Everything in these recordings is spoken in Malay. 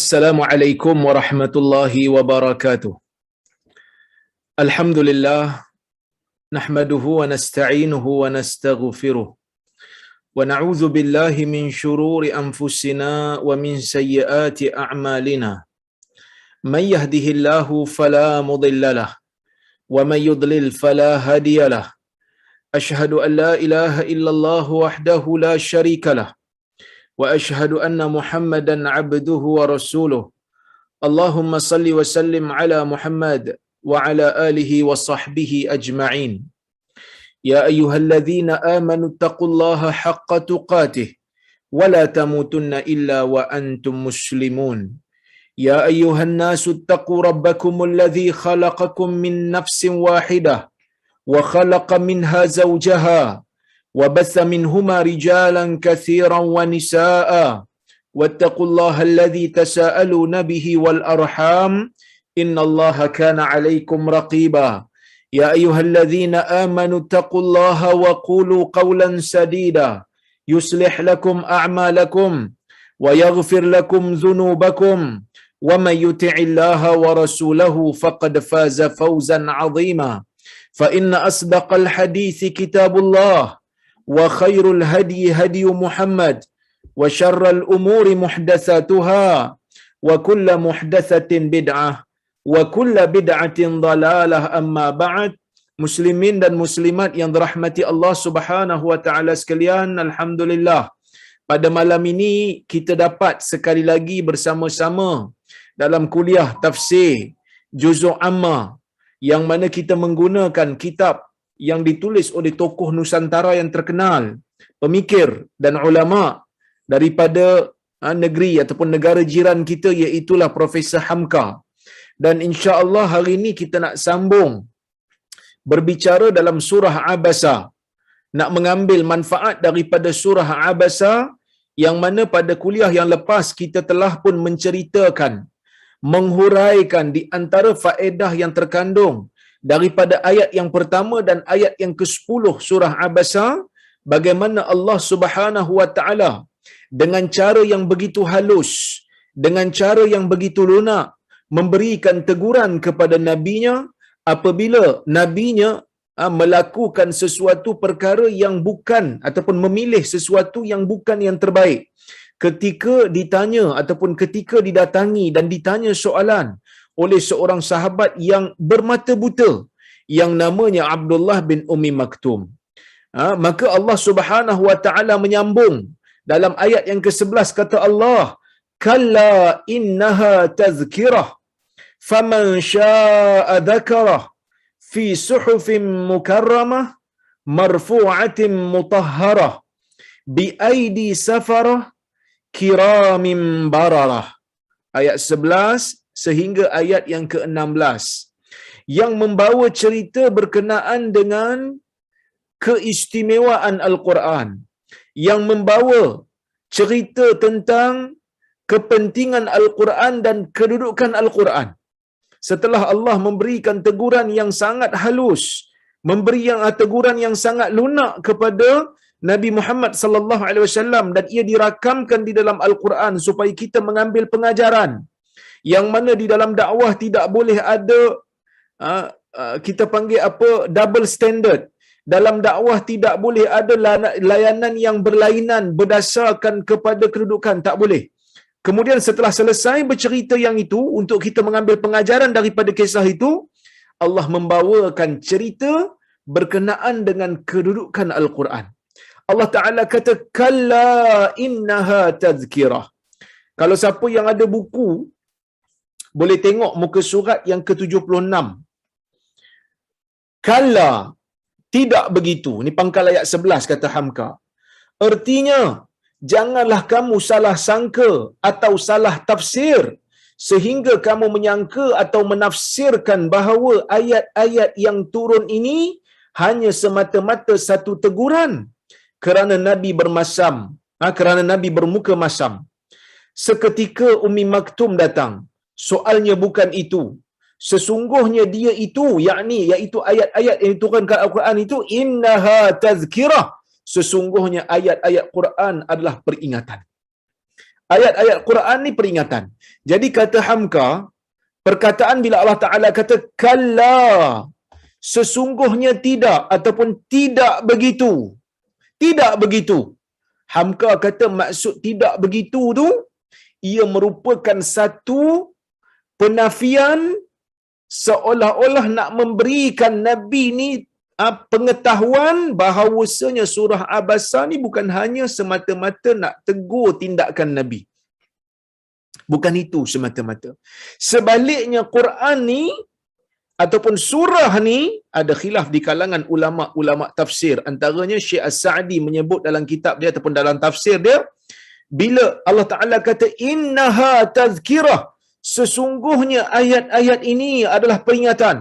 Assalamualaikum warahmatullahi wabarakatuh. Alhamdulillah nahmaduhu wa nasta'inuhu wa nastaghfiruh wa na'udzu billahi min shururi anfusina wa min sayyiati a'malina. Man yahdihillahu fala mudilla lahu wa man yudlil fala hadiya lahu. Ashhadu an la ilaha illallah wahdahu la syarika lahu wa ashhadu anna Muhammadan 'abduhu wa rasuluh. Allahumma salli wa sallim ala Muhammad wa ala alihi wa sahbihi ajma'in. Ya ayyuhalladzina amanu taqullaha haqqa tuqatih wa la tamutunna illa wa antum muslimun. Ya ayyuhan nasu taqu rabbakumul ladzi khalaqakum min nafsin wahidah wa khalaqa minha zawjaha wa batha minhuma rijalan katsiran wa nisaa. واتقوا الله الذي تساءلون به والأرحام إن الله كان عليكم رقيبا يا أيها الذين آمنوا اتقوا الله وقولوا قولا سديدا يصلح لكم أعمالكم ويغفر لكم ذنوبكم ومن يطع الله ورسوله فقد فاز فوزا عظيما فإن أصدق الحديث كتاب الله وخير الهدي هدي محمد وشر الأمور محدثاتها وكل محدثة بدعة وكل بدعة ضلالة أما بعد. Muslimin dan muslimat yang dirahmati Allah Subhanahu wa taala sekalian, alhamdulillah pada malam ini kita dapat sekali lagi bersama-sama dalam kuliah tafsir juzuk amma yang mana kita menggunakan kitab yang ditulis oleh tokoh Nusantara yang terkenal, pemikir dan ulama daripada negeri ataupun negara jiran kita, iaitulah Profesor Hamka. Dan insya-Allah hari ini kita nak sambung berbicara dalam surah Abasa, nak mengambil manfaat daripada surah Abasa yang mana pada kuliah yang lepas kita telah pun menceritakan, menghuraikan di antara faedah yang terkandung daripada ayat yang pertama dan ayat yang ke-10 surah Abasa, bagaimana Allah Subhanahu wa taala dengan cara yang begitu halus, dengan cara yang begitu lunak memberikan teguran kepada nabinya apabila nabinya melakukan sesuatu perkara yang bukan ataupun memilih sesuatu yang bukan yang terbaik. Ketika ditanya ataupun ketika didatangi dan ditanya soalan oleh seorang sahabat yang bermata buta yang namanya Abdullah bin Ummi Maktum, maka Allah Subhanahu wa taala menyambung dalam ayat yang ke-11, kata Allah, kalla innaha tazkirah faman syaa'a dzakarah fi suhufin mukarramah marfu'atin mutahharah bi aidi safarah kiramin bararah. Ayat 11 sehingga ayat yang ke-16 yang membawa cerita berkenaan dengan keistimewaan Al-Quran, yang membawa cerita tentang kepentingan Al-Quran dan kedudukan Al-Quran. Setelah Allah memberikan teguran yang sangat halus, memberi teguran yang sangat lunak kepada Nabi Muhammad sallallahu alaihi wasallam, dan ia dirakamkan di dalam Al-Quran supaya kita mengambil pengajaran yang mana di dalam dakwah tidak boleh ada kita panggil double standard. Dalam dakwah tidak boleh ada layanan yang berlainan berdasarkan kepada kedudukan, tak boleh. Kemudian setelah selesai bercerita yang itu, untuk kita mengambil pengajaran daripada kisah itu, Allah membawakan cerita berkenaan dengan kedudukan Al-Quran. Allah Ta'ala kata, kalla innaha tazkirah. Kalau siapa yang ada buku, boleh tengok muka surat yang ke-76. Kalla, tidak begitu. Ini pangkal ayat 11, kata Hamka. Artinya, janganlah kamu salah sangka atau salah tafsir sehingga kamu menyangka atau menafsirkan bahawa ayat-ayat yang turun ini hanya semata-mata satu teguran kerana Nabi bermasam, kerana Nabi bermuka masam. Seketika Ummi Maktum datang. Soalnya bukan itu. Sesungguhnya dia itu, iaitu ayat-ayat yang diturunkan Al-Quran itu, innaha tazkirah, sesungguhnya ayat-ayat Quran adalah peringatan. Ayat-ayat Quran ni peringatan. Jadi kata Hamka, perkataan bila Allah Ta'ala kata kalla, sesungguhnya tidak ataupun tidak begitu. Tidak begitu. Hamka kata maksud tidak begitu tu, ia merupakan satu penafian seolah-olah nak memberikan Nabi ni pengetahuan bahawasanya surah Abasa ni bukan hanya semata-mata nak tegur tindakan Nabi. Bukan itu semata-mata. Sebaliknya Quran ni ataupun surah ni ada khilaf di kalangan ulama-ulama tafsir. Antaranya Syekh As-Sa'di menyebut dalam kitab dia ataupun dalam tafsir dia, bila Allah Ta'ala kata innaha tazkirah, sesungguhnya ayat-ayat ini adalah peringatan.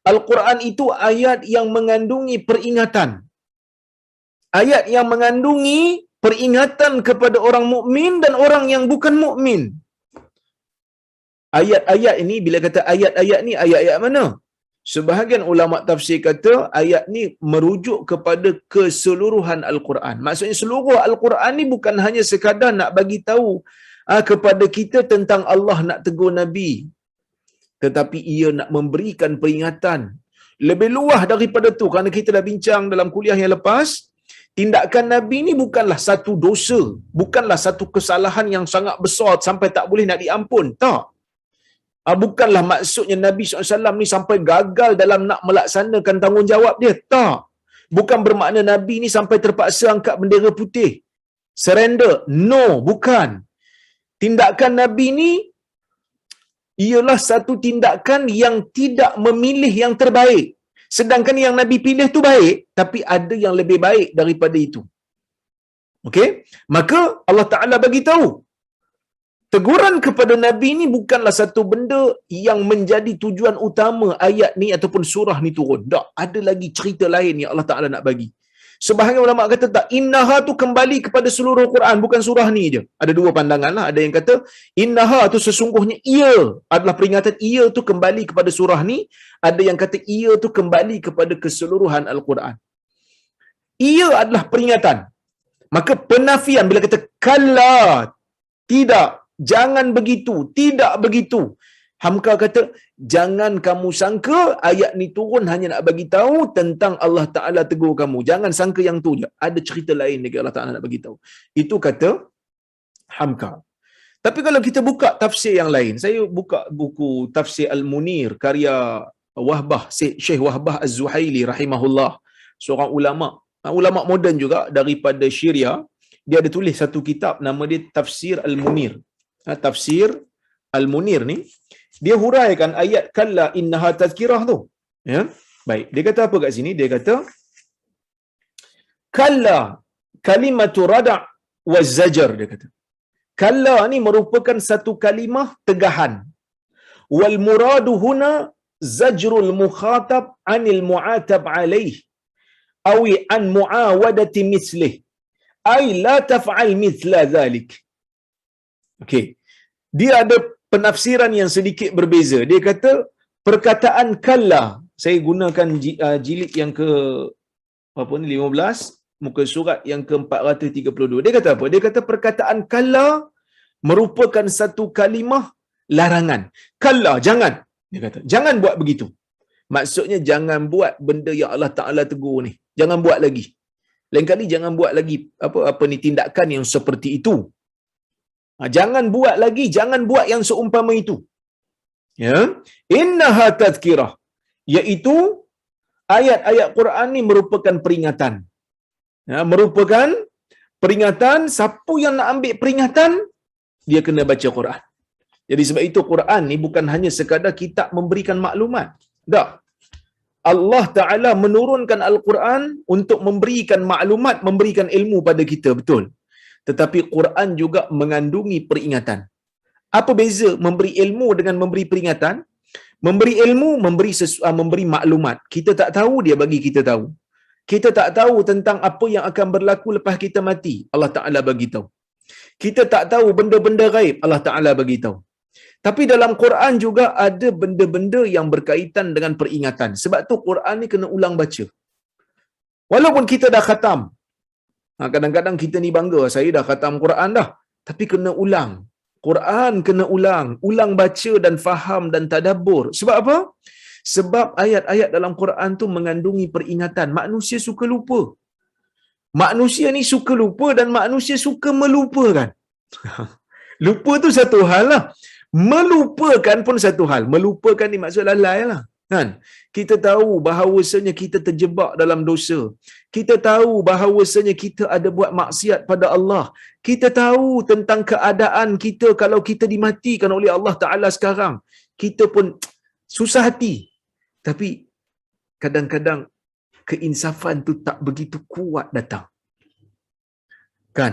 Al-Quran itu ayat yang mengandungi peringatan. Ayat yang mengandungi peringatan kepada orang mukmin dan orang yang bukan mukmin. Ayat-ayat ini, bila kata ayat-ayat ni, ayat-ayat mana? Sebahagian ulama tafsir kata ayat ni merujuk kepada keseluruhan Al-Quran. Maksudnya seluruh Al-Quran ni bukan hanya sekadar nak bagi tahu kepada kita tentang Allah nak tegur Nabi, tetapi ia nak memberikan peringatan lebih luas daripada tu. Kerana kita dah bincang dalam kuliah yang lepas, tindakan Nabi ni bukanlah satu dosa, bukanlah satu kesalahan yang sangat besar sampai tak boleh nak diampun. Tak. Bukanlah maksudnya Nabi SAW ni sampai gagal dalam nak melaksanakan tanggungjawab dia. Tak. Bukan bermakna Nabi ni sampai terpaksa angkat bendera putih, surrender. No, bukan. Tindakan Nabi ni ialah satu tindakan yang tidak memilih yang terbaik. Sedangkan yang Nabi pilih tu baik, tapi ada yang lebih baik daripada itu. Okey? Maka Allah Ta'ala bagi tahu, teguran kepada Nabi ni bukanlah satu benda yang menjadi tujuan utama ayat ni ataupun surah ni turun. Tak, ada lagi cerita lain yang Allah Ta'ala nak bagi. Sebahagian ulama kata tak, innaha tu kembali kepada seluruh Quran, bukan surah ni je. Ada dua pandangan lah. Ada yang kata innaha tu sesungguhnya ia adalah peringatan, ia tu kembali kepada surah ni. Ada yang kata ia tu kembali kepada keseluruhan Al-Quran. Ia adalah peringatan. Maka penafian bila kata kalla, tidak, jangan begitu, tidak begitu. Hamka kata, jangan kamu sangka ayat ni turun hanya nak bagi tahu tentang Allah Ta'ala tegur kamu. Jangan sangka yang tu je. Ada cerita lain lagi Allah Ta'ala nak bagi tahu. Itu kata Hamka. Tapi kalau kita buka tafsir yang lain, saya buka buku Tafsir Al-Munir karya Wahbah, Syekh Wahbah Az-Zuhaili rahimahullah, seorang ulama moden juga daripada Syria. Dia ada tulis satu kitab, nama dia Tafsir Al-Munir. Tafsir Al-Munir ni dia huraikan ayat kalla innaha tazkirah tu. Ya. Baik, dia kata apa kat sini? Dia kata kalla kalimatu rada' wa zajar, dia kata. Kalla ni merupakan satu kalimah tegahan. Wal muradu huna zajrul mukhatab anil mu'atab alaih awi an muawadati mislih ay la taf'al mithla dhalik. Okey. Dia ada penafsiran yang sedikit berbeza. Dia kata perkataan kalla, saya gunakan jilid yang ke 15, muka surat yang ke-432. Dia kata apa? Dia kata perkataan kalla merupakan satu kalimah larangan. Kalla, jangan. Dia kata, jangan buat begitu. Maksudnya jangan buat benda yang Allah Ta'ala tegur ni. Jangan buat lagi. Lain kali jangan buat lagi apa ni tindakan yang seperti itu. Jangan buat lagi, jangan buat yang seumpama itu. Ya, innaha tazkirah, iaitu ayat-ayat Quran ni merupakan peringatan. Ya, merupakan peringatan. Siapa yang nak ambil peringatan, dia kena baca Quran. Jadi sebab itu Quran ni bukan hanya sekadar kitab memberikan maklumat. Tak. Allah Ta'ala menurunkan Al-Quran untuk memberikan maklumat, memberikan ilmu pada kita, betul. Tetapi Quran juga mengandungi peringatan. Apa beza memberi ilmu dengan memberi peringatan? Memberi ilmu, memberi maklumat. Kita tak tahu, dia bagi kita tahu. Kita tak tahu tentang apa yang akan berlaku lepas kita mati, Allah Ta'ala bagi tahu. Kita tak tahu benda-benda gaib, Allah Ta'ala bagi tahu. Tapi dalam Quran juga ada benda-benda yang berkaitan dengan peringatan. Sebab tu Quran ni kena ulang baca. Walaupun kita dah khatam. Kadang-kadang kita ni bangga, saya dah khatam Quran dah. Tapi kena ulang. Quran kena ulang. Ulang baca dan faham dan tadabbur. Sebab apa? Sebab ayat-ayat dalam Quran tu mengandungi peringatan. Manusia suka lupa. Manusia ni suka lupa dan manusia suka melupakan. Lupa tu satu hal lah. Melupakan pun satu hal. Melupakan ni maksud lalai lah. Kan? Kita tahu bahawasanya kita terjebak dalam dosa. Kita tahu bahawasanya kita ada buat maksiat pada Allah. Kita tahu tentang keadaan kita kalau kita dimatikan oleh Allah Ta'ala sekarang. Kita pun susah hati. Tapi kadang-kadang keinsafan tu tak begitu kuat datang. Kan?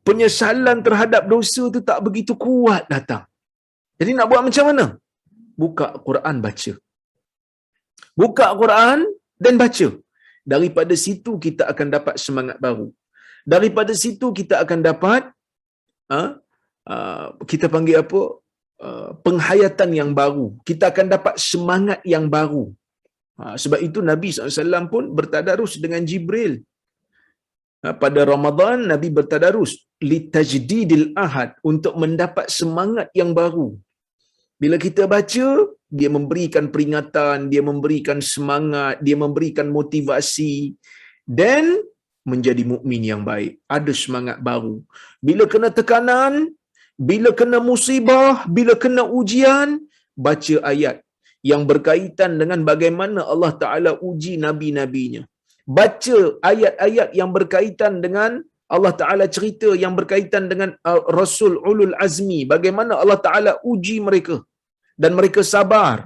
Penyesalan terhadap dosa tu tak begitu kuat datang. Jadi nak buat macam mana? Buka Quran baca. Buka Quran dan baca. Daripada situ kita akan dapat semangat baru. Daripada situ kita akan dapat kita panggil apa? Penghayatan yang baru. Kita akan dapat semangat yang baru. Sebab itu Nabi SAW pun bertadarus dengan Jibril. Pada Ramadan Nabi bertadarus litajdidil ahad, untuk mendapat semangat yang baru. Bila kita baca, dia memberikan peringatan, dia memberikan semangat, dia memberikan motivasi dan menjadi mukmin yang baik. Ada semangat baru. Bila kena tekanan, bila kena musibah, bila kena ujian, baca ayat yang berkaitan dengan bagaimana Allah Ta'ala uji nabi-nabinya. Baca ayat-ayat yang berkaitan dengan Allah Ta'ala cerita yang berkaitan dengan Rasul Ulul Azmi. Bagaimana Allah Ta'ala uji mereka dan mereka sabar.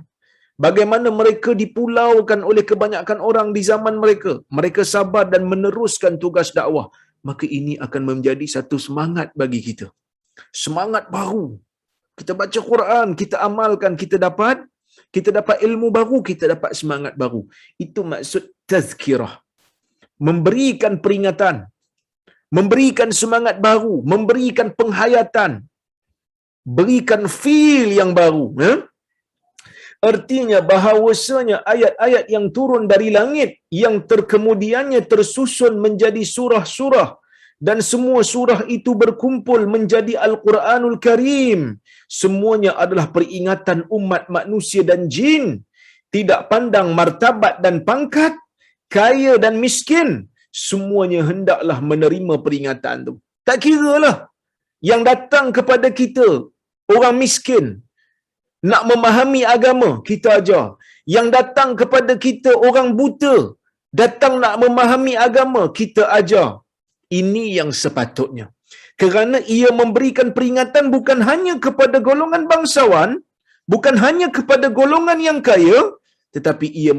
Bagaimana mereka dipulaukan oleh kebanyakan orang di zaman mereka. Mereka sabar dan meneruskan tugas dakwah. Maka ini akan menjadi satu semangat bagi kita. Semangat baru. Kita baca Quran, kita amalkan, kita dapat ilmu baru, kita dapat semangat baru. Itu maksud tazkirah. Memberikan peringatan, memberikan semangat baru, memberikan penghayatan, berikan feel yang baru. Artinya bahawasanya ayat-ayat yang turun dari langit yang terkemudiannya tersusun menjadi surah-surah dan semua surah itu berkumpul menjadi Al-Quranul Karim. Semuanya adalah peringatan umat manusia dan jin. Tidak pandang martabat dan pangkat, kaya dan miskin, semuanya hendaklah menerima peringatan tu. Tak kiralah yang datang kepada kita orang miskin nak memahami agama, kita ajar. Yang datang kepada kita orang buta datang nak memahami agama, kita ajar. Ini yang sepatutnya. Kerana ia memberikan peringatan bukan hanya kepada golongan bangsawan, bukan hanya kepada golongan yang kaya, tetapi ia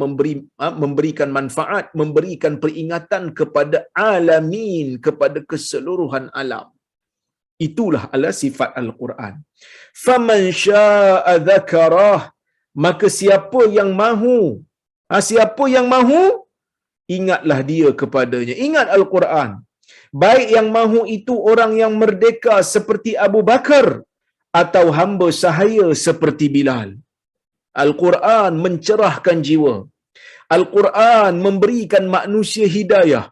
memberikan manfaat, memberikan peringatan kepada alamin, kepada keseluruhan alam. Itulah adalah sifat Al-Quran. Faman syaa'a dzakarah, maka siapa yang mahu, ingatlah dia kepadanya. Ingat Al-Quran. Baik yang mahu itu orang yang merdeka seperti Abu Bakar atau hamba sahaya seperti Bilal. Al-Quran mencerahkan jiwa. Al-Quran memberikan manusia hidayah.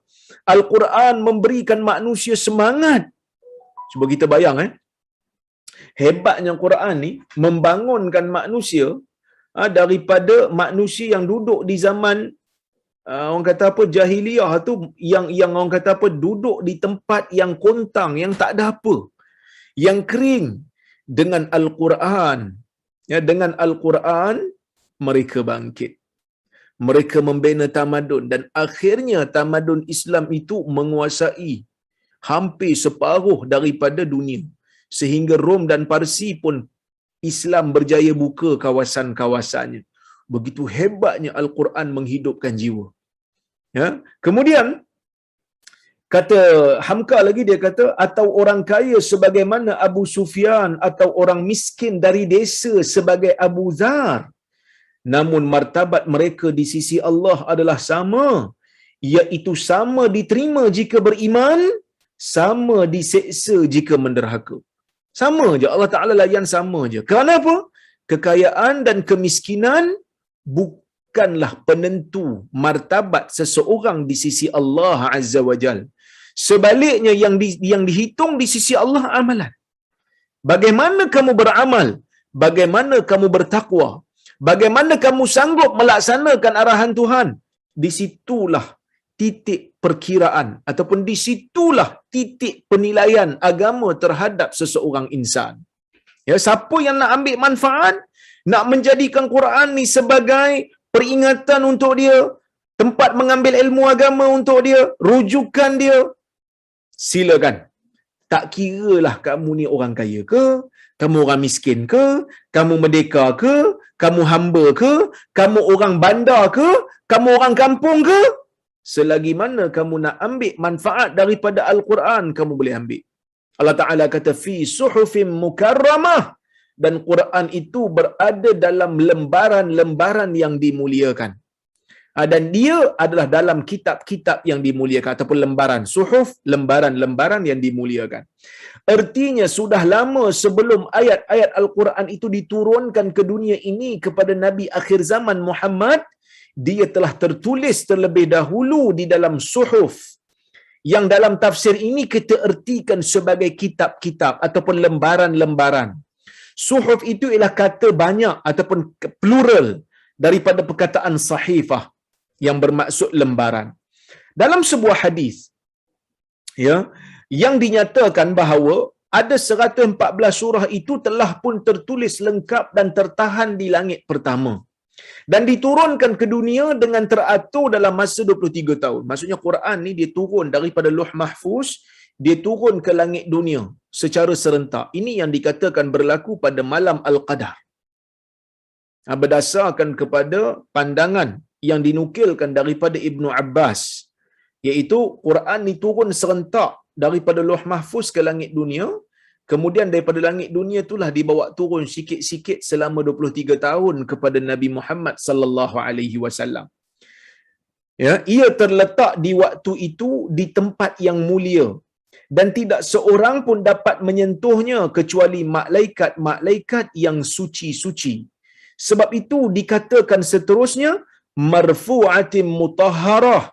Al-Quran memberikan manusia semangat. Cuba kita bayang hebatnya Quran ni membangunkan manusia daripada manusia yang duduk di zaman orang kata apa jahiliah tu, yang orang kata apa duduk di tempat yang kontang, yang tak ada apa, yang kering. Dengan Al-Quran, dengan Al-Quran mereka bangkit. Mereka membina tamadun dan akhirnya tamadun Islam itu menguasai hampir separuh daripada dunia. Sehingga Rom dan Parsi pun Islam berjaya buka kawasan-kawasannya. Begitu hebatnya Al-Quran menghidupkan jiwa. Kemudian kata Hamka lagi, dia kata atau orang kaya sebagaimana Abu Sufyan atau orang miskin dari desa sebagai Abu Dzar, namun martabat mereka di sisi Allah adalah sama, iaitu sama diterima jika beriman, sama diseksa jika menderhaka. Sama je, Allah Ta'ala layan sama je. Kerana apa? Kekayaan dan kemiskinan bukanlah penentu martabat seseorang di sisi Allah Azza wa Jal. Sebaliknya yang dihitung di sisi Allah amalan. bagaimana kamu beramal, bagaimana kamu bertakwa, bagaimana kamu sanggup melaksanakan arahan Tuhan. Di situlah titik perkiraan ataupun di situlah titik penilaian agama terhadap seseorang insan. Ya, siapa yang nak ambil manfaat, nak menjadikan Quran ni sebagai peringatan untuk dia, tempat mengambil ilmu agama untuk dia, rujukan dia, silakan. Tak kiralah kamu ni orang kaya ke, kamu orang miskin ke, kamu merdeka ke, kamu hamba ke, kamu orang bandar ke, kamu orang kampung ke, selagi mana kamu nak ambil manfaat daripada Al-Quran, kamu boleh ambil. Allah Ta'ala kata, fi suhufim mukarramah, dan Quran itu berada dalam lembaran-lembaran yang dimuliakan. Dan dia adalah dalam kitab-kitab yang dimuliakan, ataupun lembaran suhuf, lembaran-lembaran yang dimuliakan. Artinya sudah lama sebelum ayat-ayat Al-Quran itu diturunkan ke dunia ini kepada Nabi akhir zaman Muhammad, dia telah tertulis terlebih dahulu di dalam suhuf, yang dalam tafsir ini kita ertikan sebagai kitab-kitab ataupun lembaran-lembaran. Suhuf itu ialah kata banyak ataupun plural daripada perkataan sahifah yang bermaksud lembaran. Dalam sebuah hadis, ya, yang dinyatakan bahawa ada 114 surah itu telah pun tertulis lengkap dan tertahan di langit pertama dan diturunkan ke dunia dengan teratur dalam masa 23 tahun. Maksudnya Quran ni dia turun daripada Lauh Mahfuz, dia turun ke langit dunia secara serentak. Ini yang dikatakan berlaku pada malam Al-Qadar. Berdasarkan kepada pandangan yang dinukilkan daripada Ibnu Abbas, iaitu Quran ni turun serentak daripada Lauh Mahfuz ke langit dunia, kemudian daripada langit dunia itulah dibawa turun sikit-sikit selama 23 tahun kepada Nabi Muhammad sallallahu alaihi wasallam. Ya, ia terletak di waktu itu di tempat yang mulia dan tidak seorang pun dapat menyentuhnya kecuali malaikat-malaikat yang suci-suci. Sebab itu dikatakan seterusnya marfu'atin mutahharah,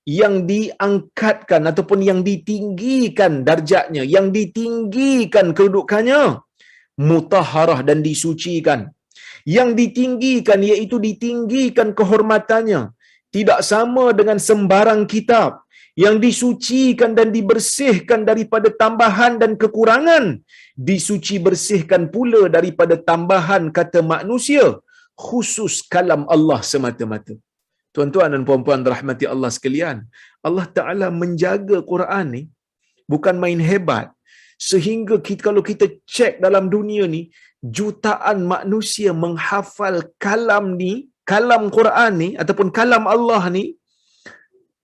yang diangkatkan ataupun yang ditinggikan darjatnya, yang ditinggikan kedudukannya, mutahharah dan disucikan. Yang ditinggikan iaitu ditinggikan kehormatannya, tidak sama dengan sembarang kitab. Yang disucikan dan dibersihkan daripada tambahan dan kekurangan, disuci bersihkan pula daripada tambahan kata manusia, khusus kalam Allah semata-mata. Tuan-tuan dan puan-puan rahmati Allah sekalian, Allah Ta'ala menjaga Quran ni bukan main hebat. Sehingga kalau kita cek dalam dunia ni, jutaan manusia menghafal kalam ni, kalam Quran ni ataupun kalam Allah ni,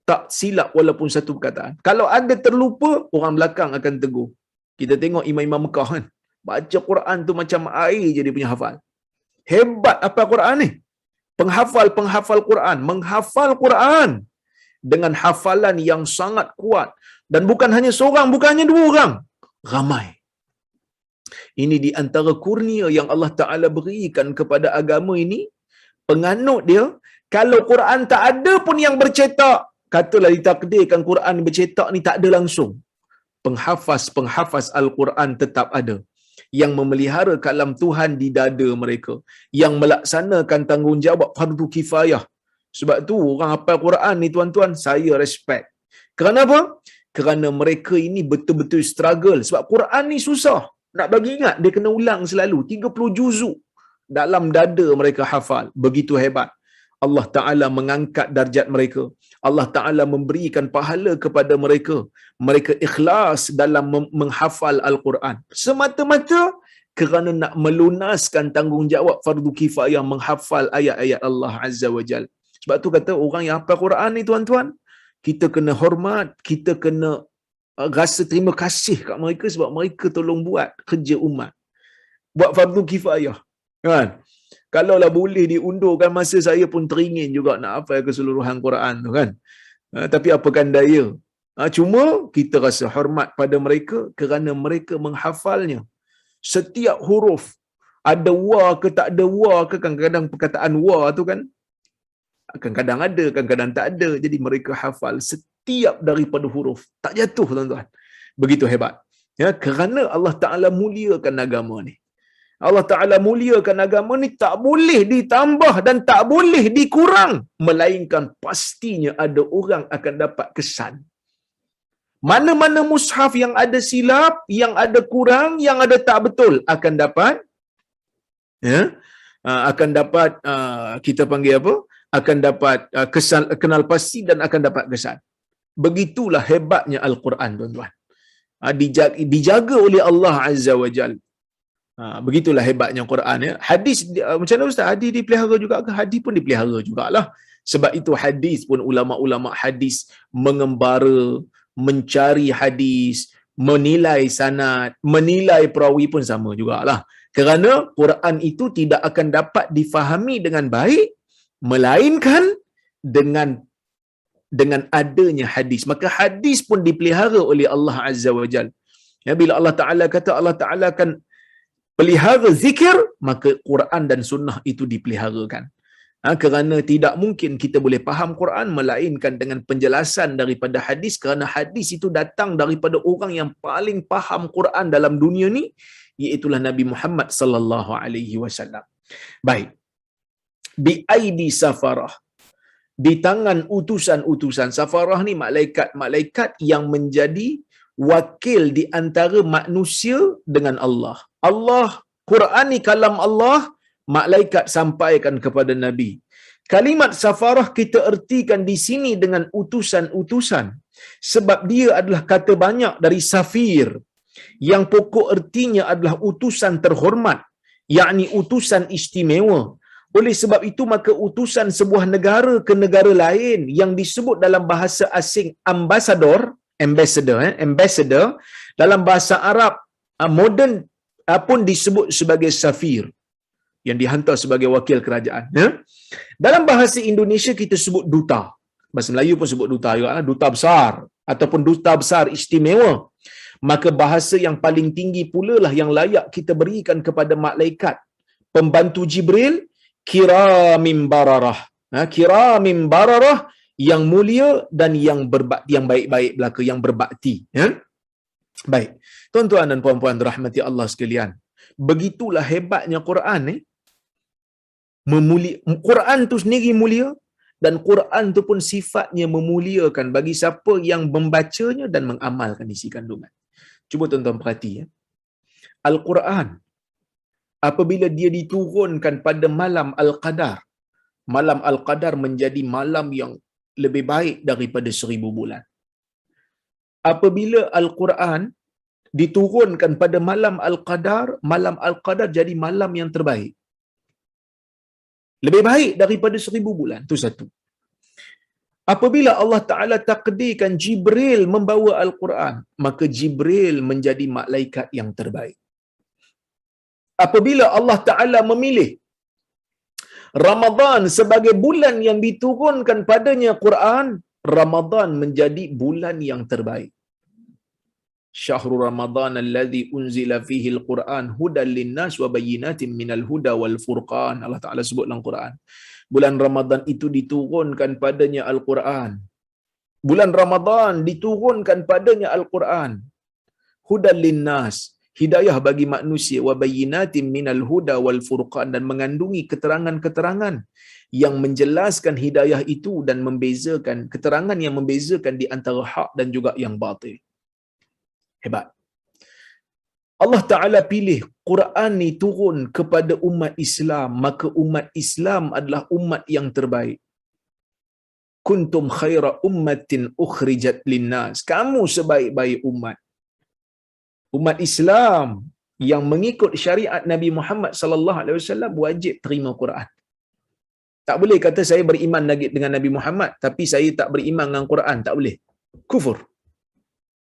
tak silap walaupun satu perkataan. Kalau ada terlupa, orang belakang akan tegur. Kita tengok imam-imam Mekah kan, baca Quran tu macam air je dia punya hafal. Hebat apa Quran ni? Penghafal Quran menghafal Quran dengan hafalan yang sangat kuat, dan bukan hanya seorang, bukan hanya dua orang, ramai. Ini di antara kurnia yang Allah Ta'ala berikan kepada agama ini. Penganut dia, kalau Quran tak ada pun yang bercetak, katalah ditakdirkan Quran bercetak ni tak ada langsung, penghafaz Al-Quran tetap ada, yang memelihara kalam Tuhan di dada mereka, yang melaksanakan tanggungjawab fardu kifayah. Sebab tu orang hafal Quran ni tuan-tuan, saya respect. Kerana apa? Kerana mereka ini betul-betul struggle. Sebab Quran ni susah. Nak bagi ingat, dia kena ulang selalu. 30 juzuk dalam dada mereka hafal. Begitu hebat. Allah Ta'ala mengangkat darjat mereka. Allah Ta'ala memberikan pahala kepada mereka. Mereka ikhlas dalam menghafal Al-Quran. Semata-mata kerana nak melunaskan tanggungjawab fardu kifayah menghafal ayat-ayat Allah Azza wa Jal. Sebab tu kata orang yang hafal Quran ni tuan-tuan, kita kena hormat, kita kena rasa terima kasih kat mereka sebab mereka tolong buat kerja umat. Buat fardu kifayah. Kan? Kalaulah boleh diundurkan masa, saya pun teringin juga nak hafal keseluruhan Quran tu kan. Tapi apakan daya. Cuma kita rasa hormat pada mereka kerana mereka menghafalnya. Setiap huruf, ada wa ke tak ada wa ke, kadang-kadang perkataan wa tu kan, kadang-kadang ada, kadang-kadang tak ada. Jadi mereka hafal setiap daripada huruf. Tak jatuh tuan-tuan. Begitu hebat. Ya, kerana Allah Ta'ala muliakan agama ni. Allah Ta'ala muliakan agama ni tak boleh ditambah dan tak boleh dikurang. Melainkan pastinya ada orang akan dapat kesan. Mana-mana mushaf yang ada silap, yang ada kurang, yang ada tak betul akan dapat, ya, akan dapat kita panggil apa? Akan dapat kesan, kenal pasti dan akan dapat kesan. Begitulah hebatnya Al-Quran, tuan-tuan. Dijaga oleh Allah Azza wa Jal. Begitulah hebatnya Quran, ya. Hadis macam mana ustaz? Hadis dipelihara juga ke? Hadis pun dipelihara jugalah. Sebab itu hadis pun ulama-ulama hadis mengembara, mencari hadis, menilai sanad, menilai perawi pun sama jugalah. Kerana Quran itu tidak akan dapat difahami dengan baik melainkan dengan adanya hadis. Maka hadis pun dipelihara oleh Allah Azza wa Jal. Ya, bila Allah Ta'ala kata Allah Ta'ala akan pelihara zikir, maka Quran dan sunnah itu dipeliharakan. Kerana tidak mungkin kita boleh faham Quran melainkan dengan penjelasan daripada hadis, kerana hadis itu datang daripada orang yang paling faham Quran dalam dunia ni, iaitulah Nabi Muhammad sallallahu alaihi wasallam. Baik. Bi aidi safarah, di tangan utusan-utusan. Safarah ni malaikat-malaikat yang menjadi wakil di antara manusia dengan Allah. Allah, Quran ni kalam Allah, malaikat sampaikan kepada Nabi. Kalimat safarah kita ertikan di sini dengan utusan-utusan, sebab dia adalah kata banyak dari safir, yang pokok ertinya adalah utusan terhormat, yakni utusan istimewa. Oleh sebab itu maka utusan sebuah negara ke negara lain yang disebut dalam bahasa asing ambassador dalam bahasa Arab moden pun disebut sebagai safir, yang dihantar sebagai wakil kerajaan, ya. Dalam bahasa Indonesia kita sebut duta. Bahasa Melayu pun sebut duta juga, duta besar ataupun duta besar istimewa. Maka bahasa yang paling tinggi pula lah yang layak kita berikan kepada malaikat pembantu Jibril, kiramim bararah. Kiramim bararah, yang mulia dan yang berbakti, yang baik-baik belaka, yang berbakti, ya. Baik, tuan-tuan dan puan-puan dirahmati Allah sekalian, begitulah hebatnya Quran ni. Quran tu sendiri mulia, dan Quran tu pun sifatnya memuliakan bagi siapa yang membacanya dan mengamalkan isi kandungan. Cuba tuan-tuan perhati, ya. Al-Quran apabila dia diturunkan pada malam Al-Qadar, malam Al-Qadar menjadi malam yang lebih baik daripada 1000 bulan. Apabila Al-Quran diturunkan pada malam Al-Qadar jadi malam yang terbaik, lebih baik daripada 1000 bulan. Itu satu. Apabila Allah Ta'ala takdirkan Jibril membawa Al-Quran, maka Jibril menjadi malaikat yang terbaik. Apabila Allah Ta'ala memilih Ramadan sebagai bulan yang diturunkan padanya Quran, Ramadan menjadi bulan yang terbaik. Syahrul Ramadan alladhi unzila fihi al-Quran hudan linnas wa bayyinatin minal huda wal furqan. Allah Ta'ala sebut dalam Quran. Bulan Ramadan itu diturunkan padanya Al-Quran. Bulan Ramadan diturunkan padanya Al-Quran. Hudan linnas, hidayah bagi manusia, wa bayyinatin minal huda wal furqan, dan mengandungi keterangan-keterangan yang menjelaskan hidayah itu dan membezakan, keterangan yang membezakan di antara hak dan juga yang batil. Hebat. Allah Ta'ala pilih Quran ni turun kepada umat Islam, maka umat Islam adalah umat yang terbaik. Kuntum khaira ummatin ukhrijat linnas. Kamu sebaik-baik umat. Umat Islam yang mengikut syariat Nabi Muhammad sallallahu alaihi wasallam wajib terima Quran. Tak boleh kata saya beriman lagi dengan Nabi Muhammad tapi saya tak beriman dengan Quran, tak boleh. Kufur.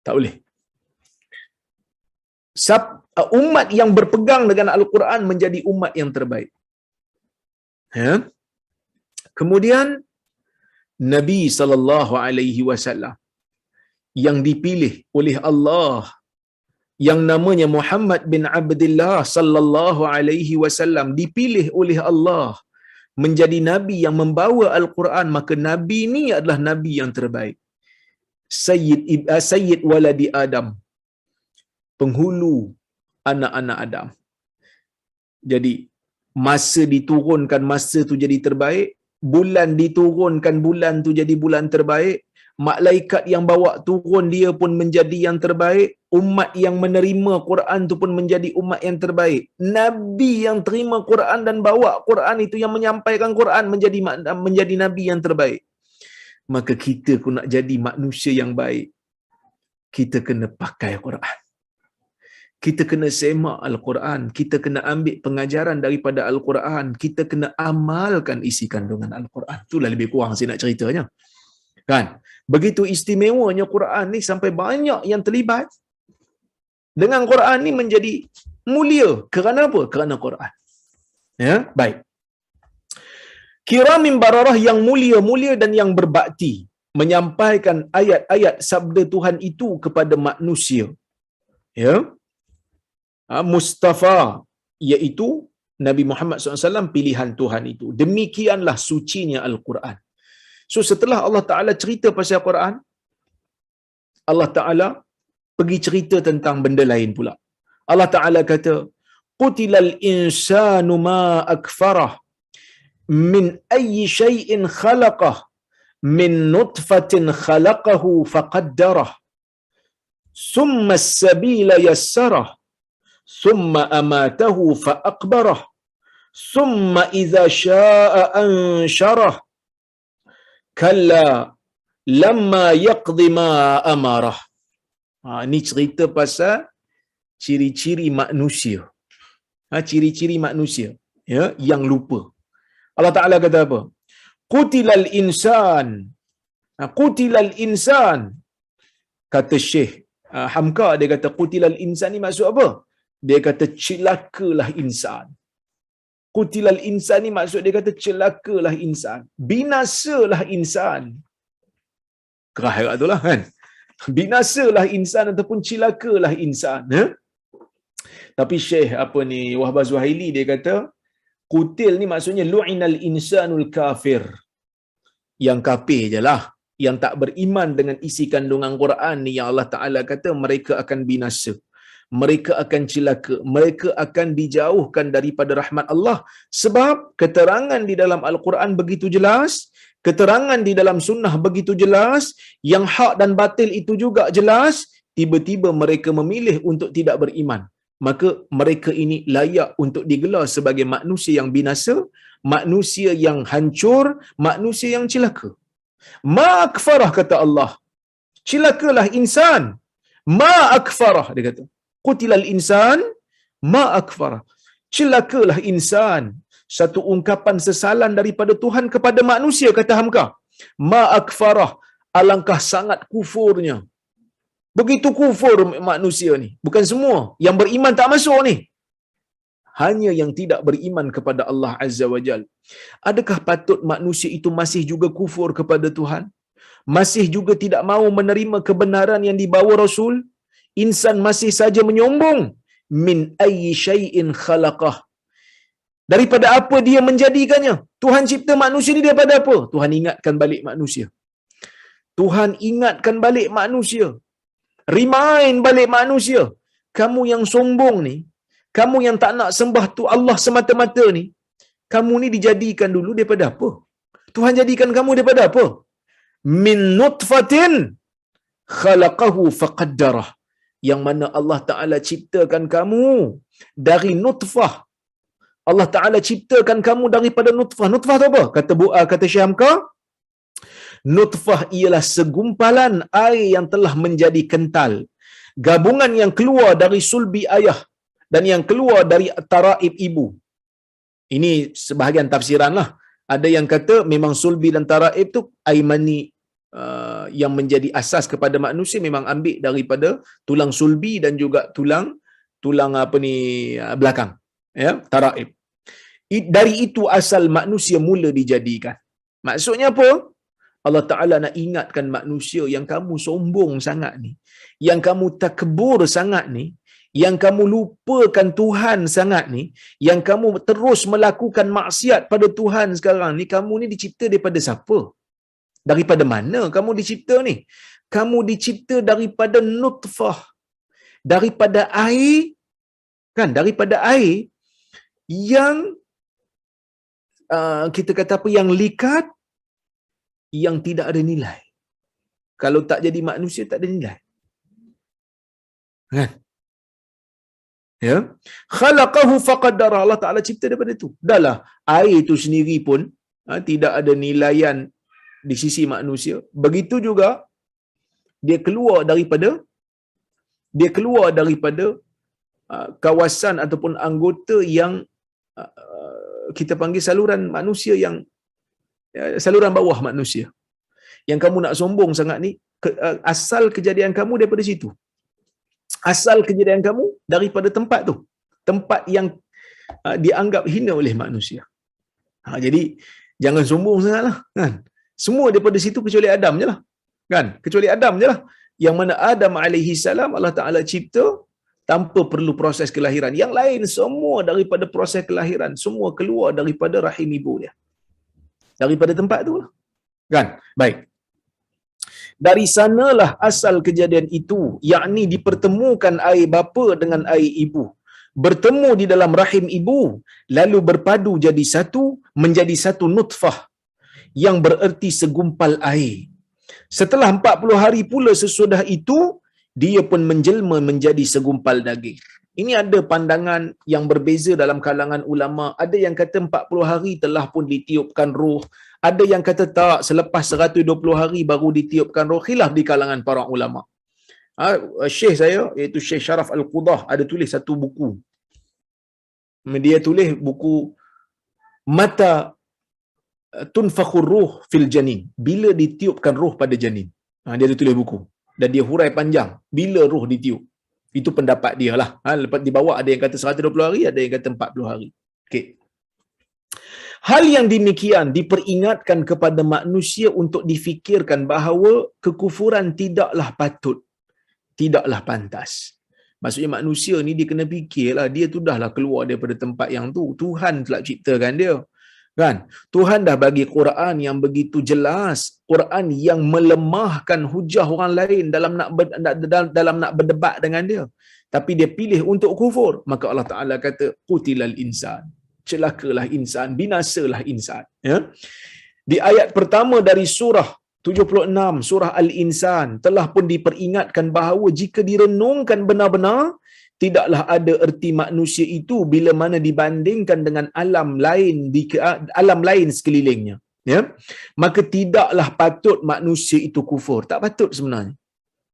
Tak boleh. Umat yang berpegang dengan Al-Quran menjadi umat yang terbaik. Ya. Kemudian Nabi sallallahu alaihi wasallam yang dipilih oleh Allah, yang namanya Muhammad bin Abdullah sallallahu alaihi wasallam, dipilih oleh Allah menjadi nabi yang membawa Al-Quran, maka nabi ni adalah nabi yang terbaik. Sayyid waladi Adam. penghulu anak-anak Adam. Jadi masa diturunkan masa tu jadi terbaik, bulan diturunkan bulan tu jadi bulan terbaik, malaikat yang bawa turun dia pun menjadi yang terbaik, umat yang menerima Quran tu pun menjadi umat yang terbaik, nabi yang terima Quran dan bawa Quran itu yang menyampaikan Quran menjadi nabi yang terbaik. Maka kita pun nak jadi manusia yang baik, kita kena pakai Quran. Kita kena semak Al-Quran, kita kena ambil pengajaran daripada Al-Quran, kita kena amalkan isi kandungan Al-Quran. Itulah lebih kurang saya nak ceritanya. Kan? Begitu istimewanya Quran ni sampai banyak yang terlibat dengan Quran ni menjadi mulia. Kerana apa? Kerana Quran. Ya, baik. Kiramin bararah yang mulia-mulia dan yang berbakti menyampaikan ayat-ayat sabda Tuhan itu kepada manusia. Ya. Mustafa, iaitu Nabi Muhammad SAW, pilihan Tuhan itu. Demikianlah sucinya Al-Quran. So setelah Allah Ta'ala cerita pasal Quran, Allah Ta'ala pergi cerita tentang benda lain pula. Allah Ta'ala kata, Qutilal insanu ma akfarah, min ayyi syai'in khalaqah, min nutfatin khalaqahu faqaddarah, summa as-sabila yassarah, summa amatahu fa'aqbarah, summa idza syaa'a ansyarah, kalla lamma yaqdi ma amarah. Ini cerita pasal ciri-ciri manusia. Ciri-ciri manusia, ya, yang lupa. Allah Ta'ala kata apa? Qutilal insan. Qutilal insan. Kata Syekh Hamka, dia kata qutilal insan ni maksud apa? Dia kata celakalah insan. Qutilal insan ni maksud dia kata celakalah insan. Binasalah insan. Kerah kat tu lah kan. Binasalah insan ataupun celakalah insan. Tapi Syekh Wahbah Zuhaili dia kata qutil ni maksudnya lu'inal insanul kafir. Yang kafir je lah. Yang tak beriman dengan isi kandungan Quran ni, yang Allah Ta'ala kata mereka akan binasa. Mereka akan celaka, mereka akan dijauhkan daripada rahmat Allah. Sebab keterangan di dalam Al-Quran begitu jelas, keterangan di dalam sunnah begitu jelas, yang hak dan batil itu juga jelas, tiba-tiba mereka memilih untuk tidak beriman. Maka mereka ini layak untuk digelar sebagai manusia yang binasa, manusia yang hancur, manusia yang celaka. Ma akfarah, kata Allah. Celakalah insan. Ma akfarah, dia kata. Qutilal insan ma akfarah. Celakalah insan. Satu ungkapan sesalan daripada Tuhan kepada manusia, kata Hamka. Ma akfarah, alangkah sangat kufurnya. Begitu kufur manusia ni. Bukan semua yang beriman tak masuk ni. Hanya yang tidak beriman kepada Allah Azza wa Jal. Adakah patut manusia itu masih juga kufur kepada Tuhan? Masih juga tidak mahu menerima kebenaran yang dibawa Rasul? Insan masih saja menyombong. Min ayyi syai'in khalaqah. Daripada apa dia menjadikannya? Tuhan cipta manusia ni daripada apa? Tuhan ingatkan balik manusia. Tuhan ingatkan balik manusia. Remind balik manusia. Kamu yang sombong ni, kamu yang tak nak sembah tu Allah semata-mata ni, kamu ni dijadikan dulu daripada apa? Tuhan jadikan kamu daripada apa? Min nutfatin khalaqahu faqaddarah. Yang mana Allah Ta'ala ciptakan kamu dari nutfah. Allah Ta'ala ciptakan kamu daripada nutfah. Nutfah tu apa? Kata Syekh Hamka, nutfah ialah segumpalan air yang telah menjadi kental. Gabungan yang keluar dari sulbi ayah dan yang keluar dari taraib ibu. Ini sebahagian tafsiran lah. Ada yang kata memang sulbi dan taraib tu air mani yang menjadi asas kepada manusia memang ambil daripada tulang sulbi dan juga tulang belakang, ya, taraib. Dari itu asal manusia mula dijadikan. Maksudnya apa? Allah Ta'ala nak ingatkan manusia yang kamu sombong sangat ni, yang kamu takbur sangat ni, yang kamu lupakan Tuhan sangat ni, yang kamu terus melakukan maksiat pada Tuhan sekarang ni, kamu ni dicipta daripada siapa? Daripada mana kamu dicipta ni? Kamu dicipta daripada nutfah. daripada air, kan, daripada air yang kita kata apa, yang likat, yang tidak ada nilai. Kalau tak jadi manusia tak ada nilai, kan? Ya, khalaqahu faqaddara, Allah Taala cipta daripada itu. Dahlah air itu sendiri pun tidak ada nilaian di sisi manusia. Begitu juga dia keluar daripada kawasan ataupun anggota yang kita panggil saluran manusia, yang saluran bawah manusia. Yang kamu nak sombong sangat ni, asal kejadian kamu daripada situ. Asal kejadian kamu daripada tempat tu. Tempat yang dianggap hina oleh manusia. Jadi jangan sombong sangatlah, kan? Semua daripada situ kecuali Adam je lah, kan? Kecuali Adam je lah. Yang mana Adam alaihi salam Allah Taala cipta tanpa perlu proses kelahiran. Yang lain semua daripada proses kelahiran, semua keluar daripada rahim ibu dia. Daripada tempat tu lah, kan? Baik. Dari sanalah asal kejadian itu, yakni dipertemukan air bapa dengan air ibu, bertemu di dalam rahim ibu, lalu berpadu jadi satu, menjadi satu nutfah, yang bererti segumpal air. Setelah 40 hari pula sesudah itu, dia pun menjelma menjadi segumpal daging. Ini ada pandangan yang berbeza dalam kalangan ulama. Ada yang kata 40 hari telah pun ditiupkan roh. Ada yang kata tak, selepas 120 hari baru ditiupkan roh. Khilaf di kalangan para ulama. Syekh saya, iaitu Syekh Sharaf Al-Qudah, ada tulis satu buku. Dia tulis buku Mata tunfakhur ruh fil janin, bila ditiupkan roh pada janin. Dia ada tulis buku dan dia hurai panjang bila roh ditiup. Itu pendapat dia lah. Lepas dibawa ada yang kata 120 hari, ada yang kata 40 hari. Okey. Hal yang demikian diperingatkan kepada manusia untuk difikirkan bahawa kekufuran tidaklah patut, tidaklah pantas. Maksudnya manusia ni dia kena fikirlah, dia tu dahlah keluar daripada tempat yang tu. Tuhan telah ciptakan dia, kan? Tuhan dah bagi Quran yang begitu jelas, Quran yang melemahkan hujah orang lain dalam nak berdebat dengan dia, tapi dia pilih untuk kufur. Maka Allah Taala kata qutilal insan, celakalah insan, binasalah insan, ya. Di ayat pertama dari surah 76 surah Al-Insan telah pun diperingatkan bahawa jika direnungkan benar-benar, tidaklah ada erti manusia itu bila mana dibandingkan dengan alam lain sekelilingnya, ya. Maka tidaklah patut manusia itu kufur. Tak patut sebenarnya.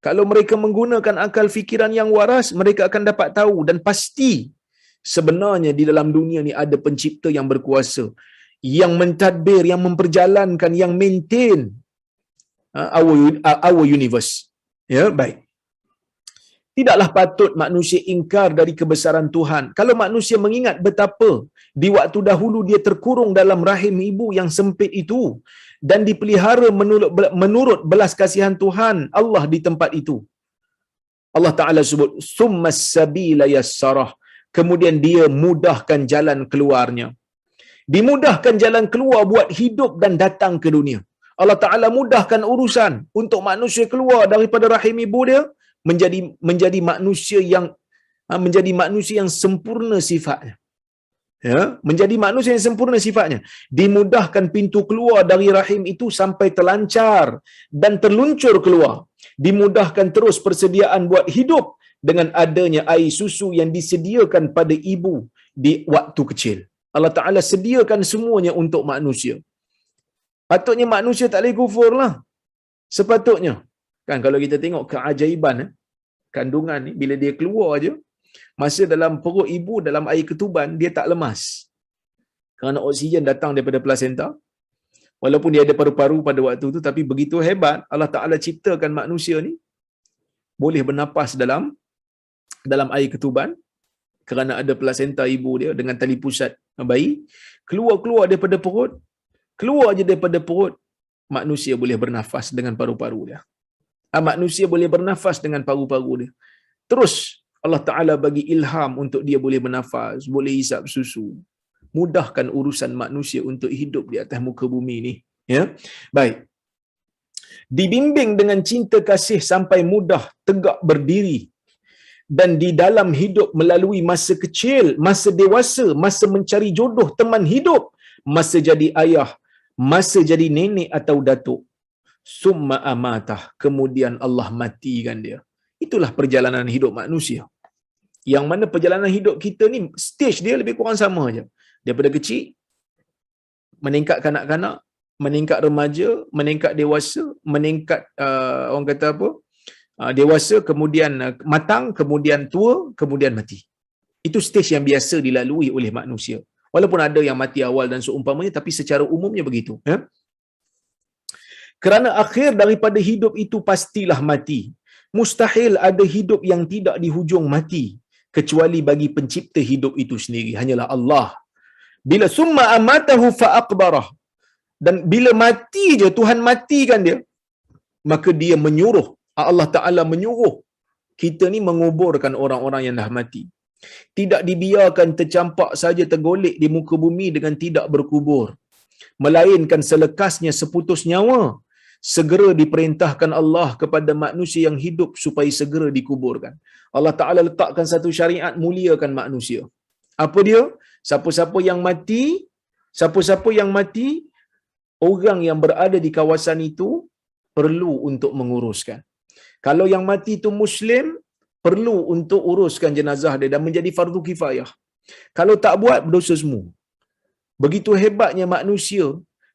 Kalau mereka menggunakan akal fikiran yang waras, mereka akan dapat tahu dan pasti sebenarnya di dalam dunia ni ada pencipta yang berkuasa, yang mentadbir, yang memperjalankan, yang maintain our universe. Ya, baik. Tidaklah patut manusia ingkar dari kebesaran Tuhan. Kalau manusia mengingat betapa di waktu dahulu dia terkurung dalam rahim ibu yang sempit itu dan dipelihara menurut belas kasihan Tuhan Allah di tempat itu. Allah Ta'ala sebut summas sabila yassarah, kemudian dia mudahkan jalan keluarnya. Dimudahkan jalan keluar buat hidup dan datang ke dunia. Allah Ta'ala mudahkan urusan untuk manusia keluar daripada rahim ibu dia, menjadi manusia yang sempurna sifatnya. Ya, menjadi manusia yang sempurna sifatnya. Dimudahkan pintu keluar dari rahim itu sampai terlancar dan terluncur keluar. Dimudahkan terus persediaan buat hidup dengan adanya air susu yang disediakan pada ibu di waktu kecil. Allah Ta'ala sediakan semuanya untuk manusia. Patutnya manusia tak boleh kufur lah. Sepatutnya. Kan kalau kita tengok keajaiban kandungan ni, bila dia keluar aje, masa dalam perut ibu, dalam air ketuban, dia tak lemas. Kerana oksigen datang daripada plasenta. Walaupun dia ada paru-paru pada waktu tu, tapi begitu hebat Allah Ta'ala ciptakan manusia ni boleh bernafas dalam air ketuban, kerana ada plasenta ibu dia dengan tali pusat bayi. Keluar daripada perut, keluar je daripada perut, manusia boleh bernafas dengan paru-paru dia. Manusia boleh bernafas dengan paru-paru dia. Terus Allah Ta'ala bagi ilham untuk dia boleh bernafas, boleh hisap susu. Mudahkan urusan manusia untuk hidup di atas muka bumi ni. Ya, baik. Dibimbing dengan cinta kasih sampai mudah tegak berdiri dan di dalam hidup melalui masa kecil, masa dewasa, masa mencari jodoh teman hidup, masa jadi ayah, masa jadi nenek atau datuk. Summa amatah, kemudian Allah matikan dia. Itulah perjalanan hidup manusia. Yang mana perjalanan hidup kita ni stage dia lebih kurang sama aja. Daripada kecil meningkat kanak-kanak, meningkat remaja, meningkat dewasa, meningkat orang kata apa? Dewasa, kemudian matang, kemudian tua, kemudian mati. Itu stage yang biasa dilalui oleh manusia. Walaupun ada yang mati awal dan seumpamanya, tapi secara umumnya begitu. Ya? Kerana akhir daripada hidup itu pastilah mati. Mustahil ada hidup yang tidak di hujung mati, kecuali bagi pencipta hidup itu sendiri, hanyalah Allah. Bila summa amatahu fa'aqbarah, dan bila mati je, Tuhan matikan dia, maka dia menyuruh, Allah Ta'ala menyuruh kita ni menguburkan orang-orang yang dah mati. Tidak dibiarkan tercampak saja tergolek di muka bumi dengan tidak berkubur, melainkan selekasnya seputus nyawa, segera diperintahkan Allah kepada manusia yang hidup supaya segera dikuburkan. Allah Ta'ala letakkan satu syariat muliakan manusia. Apa dia? Siapa-siapa yang mati, orang yang berada di kawasan itu perlu untuk menguruskan. Kalau yang mati itu Muslim, perlu untuk uruskan jenazah dia dan menjadi fardu kifayah. Kalau tak buat, berdosa semua. Begitu hebatnya manusia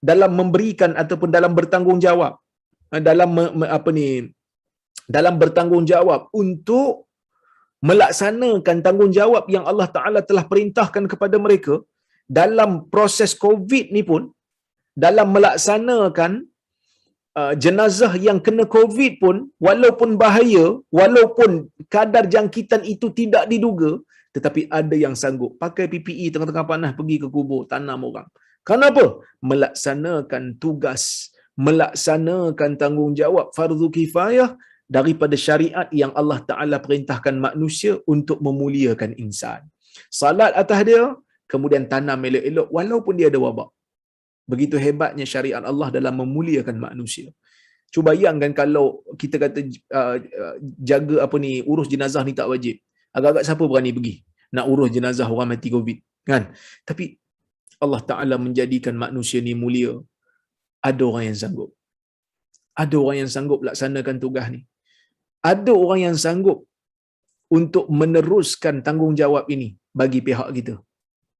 dalam memberikan ataupun dalam bertanggungjawab, dalam bertanggungjawab untuk melaksanakan tanggungjawab yang Allah Ta'ala telah perintahkan kepada mereka. Dalam proses COVID ni pun, dalam melaksanakan jenazah yang kena COVID pun, walaupun bahaya, walaupun kadar jangkitan itu tidak diduga, tetapi ada yang sanggup pakai PPE tengah-tengah panas pergi ke kubur, tanam orang. Kenapa? Melaksanakan tugas, melaksanakan tanggungjawab fardu kifayah daripada syariat yang Allah Ta'ala perintahkan manusia untuk memuliakan insan. Salat atas dia, kemudian tanam elok-elok walaupun dia ada wabak. Begitu hebatnya syariat Allah dalam memuliakan manusia. Cuba bayangkan kalau kita kata jaga urus jenazah ni tak wajib. Agak-agak siapa berani pergi nak urus jenazah orang mati COVID, kan? Tapi Allah Ta'ala menjadikan manusia ni mulia. Ada orang yang sanggup. Ada orang yang sanggup laksanakan tugas ni. Ada orang yang sanggup untuk meneruskan tanggungjawab ini bagi pihak kita.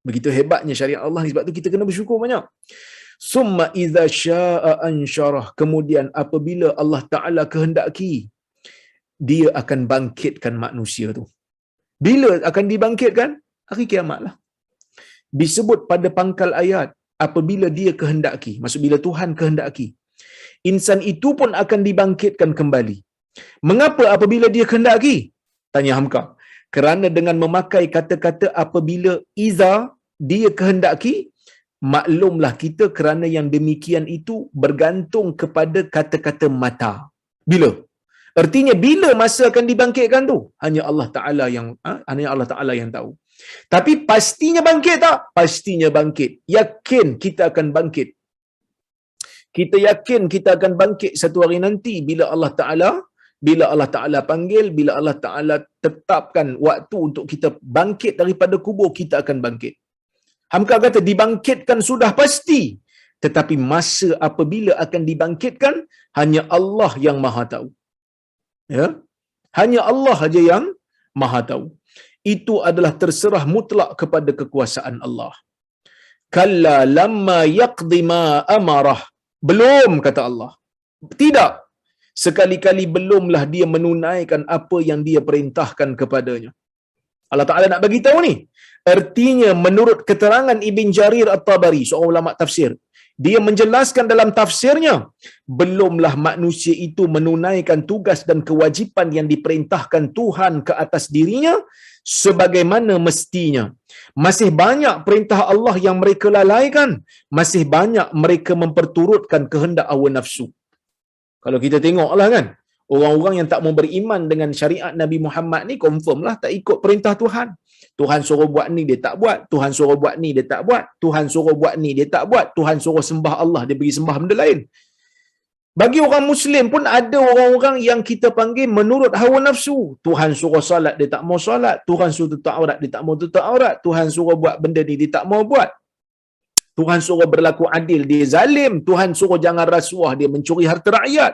Begitu hebatnya syariat Allah, sebab tu kita kena bersyukur banyak. Summa idza syaa'a ansyarah, kemudian apabila Allah Ta'ala kehendaki, dia akan bangkitkan manusia tu. Bila akan dibangkitkan? Hari kiamatlah. Disebut pada pangkal ayat, apabila dia kehendaki, maksud bila Tuhan kehendaki. Insan itu pun akan dibangkitkan kembali. Mengapa apabila dia kehendaki? Tanya Hamka. Kerana dengan memakai kata-kata apabila iza, dia kehendaki, maklumlah kita kerana yang demikian itu bergantung kepada kata-kata mata. Bila? Artinya bila masa akan dibangkitkan tu? Hanya Allah Ta'ala yang tahu. Tapi pastinya bangkit tak? Pastinya bangkit. Yakin kita akan bangkit. Kita yakin kita akan bangkit satu hari nanti bila Allah Ta'ala panggil, bila Allah Ta'ala tetapkan waktu untuk kita bangkit daripada kubur, kita akan bangkit. Hamka kata dibangkitkan sudah pasti. Tetapi masa apabila akan dibangkitkan, hanya Allah yang maha tahu. Ya? Hanya Allah saja yang maha tahu. Itu adalah terserah mutlak kepada kekuasaan Allah. Kalla lamma yaqdi ma amarah. Belum, kata Allah. Tidak. Sekali-kali belumlah dia menunaikan apa yang dia perintahkan kepadanya. Allah Ta'ala nak bagi tahu ni. Artinya menurut keterangan Ibn Jarir At-Tabari, seorang ulama tafsir, dia menjelaskan dalam tafsirnya, belumlah manusia itu menunaikan tugas dan kewajipan yang diperintahkan Tuhan ke atas dirinya sebagaimana mestinya. Masih banyak perintah Allah yang mereka lalaikan, masih banyak mereka memperturutkan kehendak hawa nafsu. Kalau kita tengoklah kan, orang-orang yang tak mau beriman dengan syariat Nabi Muhammad ni, confirm lah tak ikut perintah Tuhan. Tuhan suruh buat ni, dia tak buat. Tuhan suruh buat ni, dia tak buat. Tuhan suruh buat ni, dia tak buat. Tuhan suruh sembah Allah, dia pergi sembah benda lain. Bagi orang Muslim pun ada orang-orang yang kita panggil menurut hawa nafsu. Tuhan suruh solat, dia tak mau solat. Tuhan suruh tutup aurat, dia tak mau tutup aurat. Tuhan suruh buat benda ni, dia tak mau buat. Tuhan suruh berlaku adil, dia zalim. Tuhan suruh jangan rasuah, dia mencuri harta rakyat.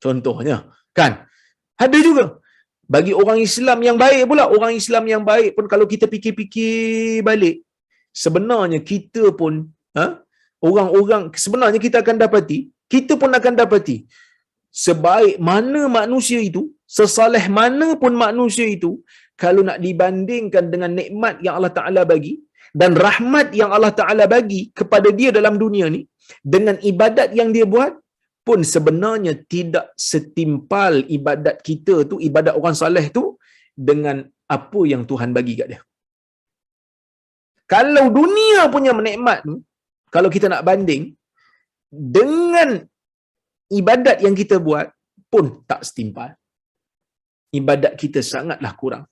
Contohnya, kan? Ada juga. Bagi orang Islam yang baik pula, orang Islam yang baik pun kalau kita fikir-fikir balik, sebenarnya kita pun, orang-orang, sebenarnya kita pun akan dapati, sebaik mana manusia itu, sesaleh mana pun manusia itu, kalau nak dibandingkan dengan nikmat yang Allah Ta'ala bagi, dan rahmat yang Allah Ta'ala bagi kepada dia dalam dunia ni, dengan ibadat yang dia buat, pun sebenarnya tidak setimpal ibadat kita tu, ibadat orang saleh tu, dengan apa yang Tuhan bagi kat dia. Kalau dunia punya nikmat tu, kalau kita nak banding, dengan ibadat yang kita buat, pun tak setimpal. Ibadat kita sangatlah kurang.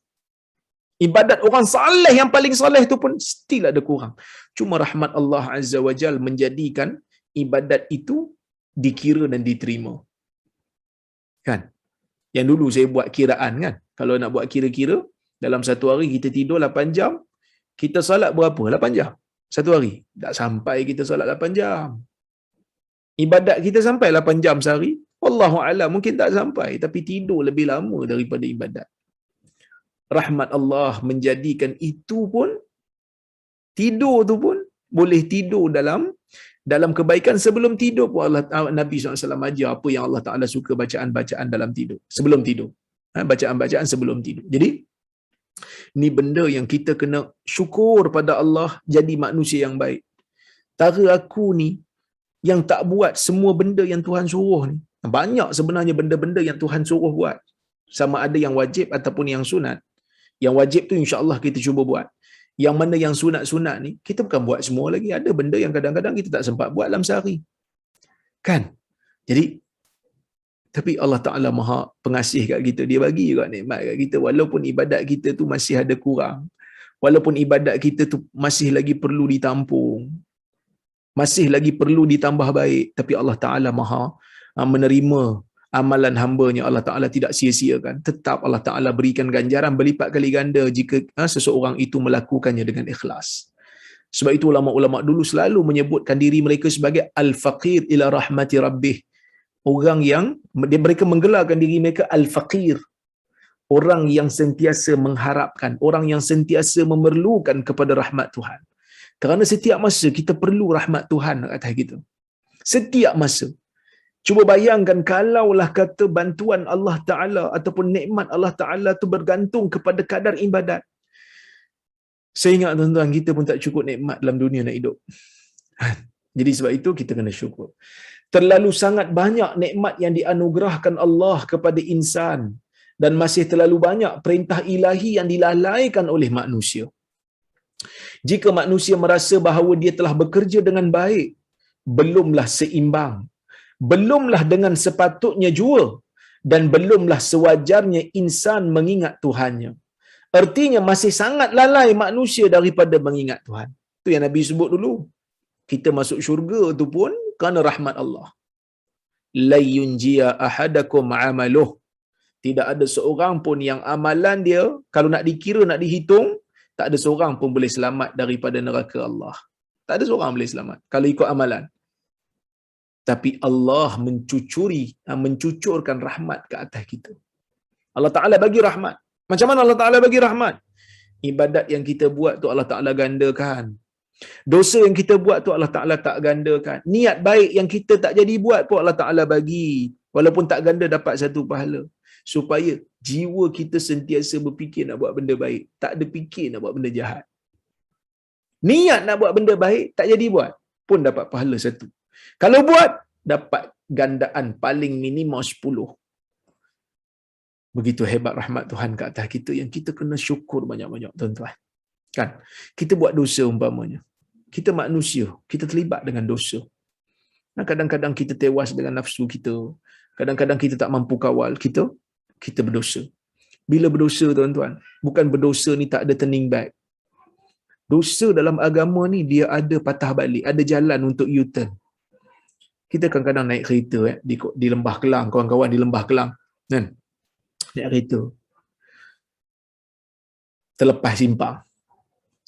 Ibadat orang saleh yang paling saleh tu pun still ada kurang. Cuma rahmat Allah Azza wa Jal menjadikan ibadat itu dikira dan diterima. Kan? Yang dulu saya buat kiraan kan. Kalau nak buat kira-kira, dalam satu hari kita tidur 8 jam, kita salat berapa? 8 jam. Satu hari. Tak sampai kita salat 8 jam. Ibadat kita sampai 8 jam sehari? Wallahu a'lam, mungkin tak sampai. Tapi tidur lebih lama daripada ibadat. Rahmat Allah menjadikan itu pun, tidur tu pun boleh tidur dalam kebaikan. Sebelum tidur pun Nabi SAW ajar apa yang Allah Ta'ala suka, bacaan-bacaan dalam tidur, sebelum tidur, bacaan-bacaan sebelum tidur. Jadi ni benda yang kita kena syukur pada Allah jadi manusia yang baik. Tara aku ni yang tak buat semua benda yang Tuhan suruh ni. Banyak sebenarnya benda-benda yang Tuhan suruh buat, sama ada yang wajib ataupun yang sunat. Yang wajib tu insya-Allah kita cuba buat. Yang mana yang sunat-sunat ni kita bukan buat semua lagi. Ada benda yang kadang-kadang kita tak sempat buat dalam sehari. Kan? Jadi tapi Allah Ta'ala Maha pengasih kat kita. Dia bagi juga nikmat kat kita walaupun ibadat kita tu masih ada kurang. Walaupun ibadat kita tu masih lagi perlu ditampung. Masih lagi perlu ditambah baik, tapi Allah Ta'ala Maha menerima amalan hamba-Nya. Allah Ta'ala tidak sia-siakan. Tetap Allah Ta'ala berikan ganjaran berlipat kali ganda jika seseorang itu melakukannya dengan ikhlas. Sebab itu ulama-ulama dulu selalu menyebutkan diri mereka sebagai al-faqir ila rahmati rabbih. Orang yang mereka menggelarkan diri mereka al-faqir. Orang yang sentiasa mengharapkan, orang yang sentiasa memerlukan kepada rahmat Tuhan. Kerana setiap masa kita perlu rahmat Tuhan atas kita. Setiap masa. Cuba bayangkan kalaulah kata bantuan Allah Ta'ala ataupun nikmat Allah Ta'ala tu bergantung kepada kadar ibadat. Saya ingat tuan-tuan, kita pun tak cukup nikmat dalam dunia nak hidup. Jadi sebab itu kita kena syukur. Terlalu sangat banyak nikmat yang dianugerahkan Allah kepada insan dan masih terlalu banyak perintah ilahi yang dilalaikan oleh manusia. Jika manusia merasa bahawa dia telah bekerja dengan baik, belumlah seimbang, belumlah dengan sepatutnya jua, dan belumlah sewajarnya insan mengingat Tuhannya. Artinya masih sangat lalai manusia daripada mengingat Tuhan. Itu yang Nabi sebut dulu. Kita masuk syurga tu pun kerana rahmat Allah. La yunjiya ahadakum amaluh. Tidak ada seorang pun yang amalan dia kalau nak dikira, nak dihitung, tak ada seorang pun boleh selamat daripada neraka Allah. Tak ada seorang boleh selamat kalau ikut amalan. Tapi Allah mencucurkan rahmat ke atas kita. Allah Ta'ala bagi rahmat. Macam mana Allah Ta'ala bagi rahmat? Ibadat yang kita buat tu Allah Ta'ala gandakan. Dosa yang kita buat tu Allah Ta'ala tak gandakan. Niat baik yang kita tak jadi buat pun Allah Ta'ala bagi. Walaupun tak ganda dapat satu pahala. Supaya jiwa kita sentiasa berfikir nak buat benda baik. Tak ada fikir nak buat benda jahat. Niat nak buat benda baik, tak jadi buat, pun dapat pahala satu. Kalau buat, dapat gandaan paling minimum 10. Begitu hebat rahmat Tuhan ke atas kita yang kita kena syukur banyak-banyak, tuan-tuan. Kan? Kita buat dosa umpamanya. Kita manusia, kita terlibat dengan dosa. Kadang-kadang kita tewas dengan nafsu kita. Kadang-kadang kita tak mampu kawal. Kita berdosa. Bila berdosa, tuan-tuan, bukan berdosa ni tak ada turning back. Dosa dalam agama ni dia ada patah balik, ada jalan untuk U-turn. Kita kadang-kadang naik kereta di Lembah Kelang, kawan-kawan di Lembah Kelang, kan? Naik kereta. Terlepas simpang.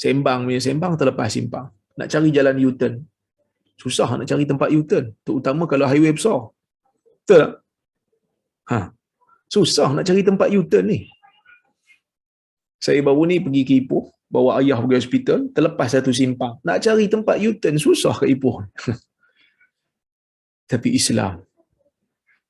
Sembang terlepas simpang. Nak cari jalan U-turn. Susah nak cari tempat U-turn, terutama kalau highway besar. Betul tak? Susah nak cari tempat U-turn ni. Saya baru ni pergi ke Ipoh, bawa ayah pergi hospital, terlepas satu simpang. Nak cari tempat U-turn susah ke Ipoh. Tapi Islam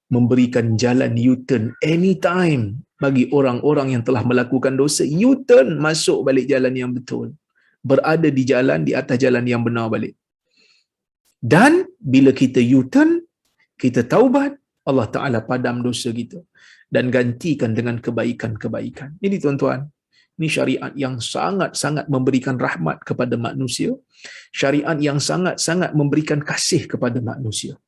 memberikan jalan U-turn anytime bagi orang-orang yang telah melakukan dosa. U-turn masuk balik jalan yang betul. Berada di jalan, di atas jalan yang benar balik. Dan bila kita U-turn, kita taubat, Allah Ta'ala padam dosa kita dan gantikan dengan kebaikan-kebaikan. Ini tuan-tuan, ini syariat yang sangat-sangat memberikan rahmat kepada manusia. Syariat yang sangat-sangat memberikan kasih kepada manusia.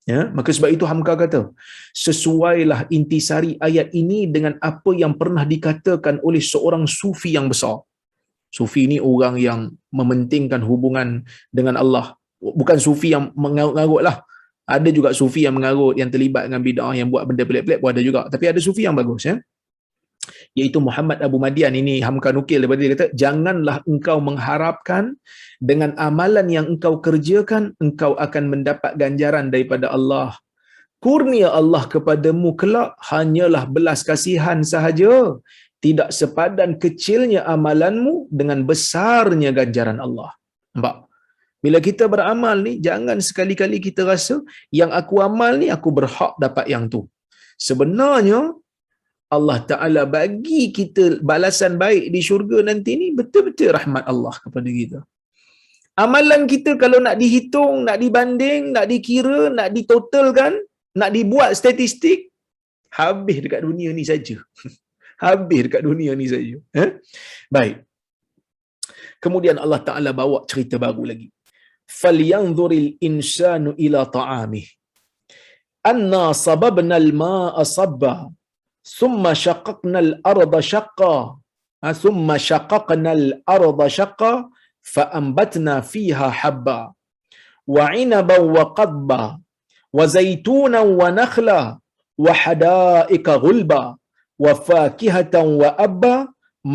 Ya, maka sebab itu Hamka kata, sesuailah intisari ayat ini dengan apa yang pernah dikatakan oleh seorang sufi yang besar. Sufi ni orang yang mementingkan hubungan dengan Allah. Bukan sufi yang mengarut-ngarut lah. Ada juga sufi yang mengarut, yang terlibat dengan bid'ah, yang buat benda pelik-pelik pun ada juga. Tapi ada sufi yang bagus, ya. Iaitu Muhammad Abu Madian. Ini Hamka nukil daripada dia kata, janganlah engkau mengharapkan dengan amalan yang engkau kerjakan, engkau akan mendapat ganjaran daripada Allah. Kurnia Allah kepadamu kelak hanyalah belas kasihan sahaja. Tidak sepadan kecilnya amalanmu dengan besarnya ganjaran Allah. Nampak? Bila kita beramal ni, jangan sekali-kali kita rasa yang aku amal ni aku berhak dapat yang tu. Sebenarnya Allah Ta'ala bagi kita balasan baik di syurga nanti ni betul-betul rahmat Allah kepada kita. Amalan kita kalau nak dihitung, nak dibanding, nak dikira, nak ditotalkan, nak dibuat statistik, habis dekat dunia ni saja. Habis dekat dunia ni saja. Baik. Kemudian Allah Ta'ala bawa cerita baru lagi. Falyanzuril insanu ila ta'amih. Anna sababna al-ma'a sabba. Thumma shaqaqna al-arda shaqqa. Thumma shaqaqna al-arda shaqqa. Fa'ambatna fiha habba. Wa 'inaban wa qadba. Wa zaytunan wa nakhla. Wa hadaika ghulba. Wa fakihatan wa abba.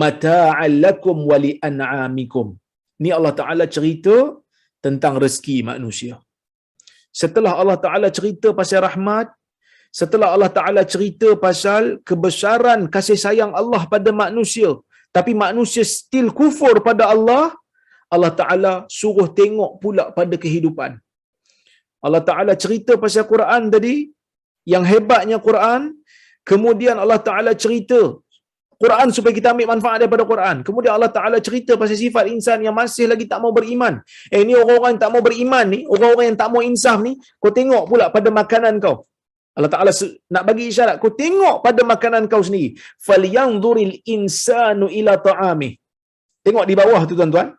Mata'an lakum wa li'an'amikum. Ni Allah Ta'ala cerita tentang rezeki manusia. Setelah Allah Ta'ala cerita pasal rahmat, setelah Allah Ta'ala cerita pasal kebesaran kasih sayang Allah pada manusia, tapi manusia still kufur pada Allah, Allah Ta'ala suruh tengok pula pada kehidupan. Allah Ta'ala cerita pasal Quran tadi, yang hebatnya Quran, kemudian Allah Ta'ala cerita Quran supaya kita ambil manfaat daripada Quran. Kemudian Allah Ta'ala cerita pasal sifat insan yang masih lagi tak mau beriman. Ni orang-orang yang tak mau beriman ni, orang-orang yang tak mau insaf ni, kau tengok pula pada makanan kau. Allah Ta'ala nak bagi isyarat, kau tengok pada makanan kau sendiri. Falyanzuril insanu ila ta'amih. Tengok di bawah tu tuan-tuan.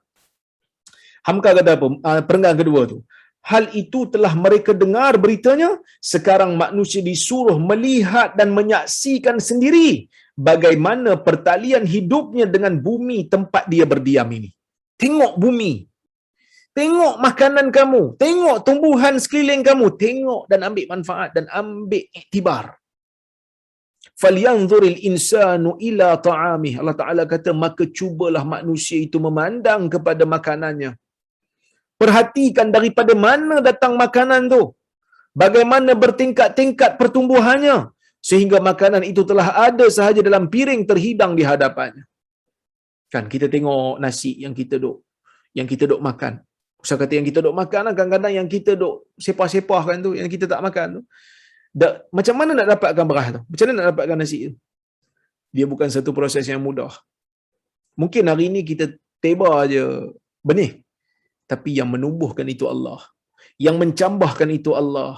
Hamka kata apa? Perenggan kedua tu. Hal itu telah mereka dengar beritanya, sekarang manusia disuruh melihat dan menyaksikan sendiri bagaimana pertalian hidupnya dengan bumi tempat dia berdiam ini. Tengok bumi. Tengok makanan kamu. Tengok tumbuhan sekeliling kamu. Tengok dan ambil manfaat dan ambil iktibar. Falyanzuril insanu ila ta'amih. Allah Ta'ala kata, maka cubalah manusia itu memandang kepada makanannya. Perhatikan daripada mana datang makanan tu. Bagaimana bertingkat-tingkat pertumbuhannya. Sehingga makanan itu telah ada sahaja dalam piring terhidang di hadapannya. Kan kita tengok nasi yang kita duk makan. Saya kata yang kita duk makan, kadang-kadang yang kita duk sepah-sepah kan tu, yang kita tak makan tu. Macam mana nak dapatkan beras tu? Macam mana nak dapatkan nasi tu? Dia bukan satu proses yang mudah. Mungkin hari ini kita teba aja benih. Tapi yang menumbuhkan itu Allah. Yang mencambahkan itu Allah.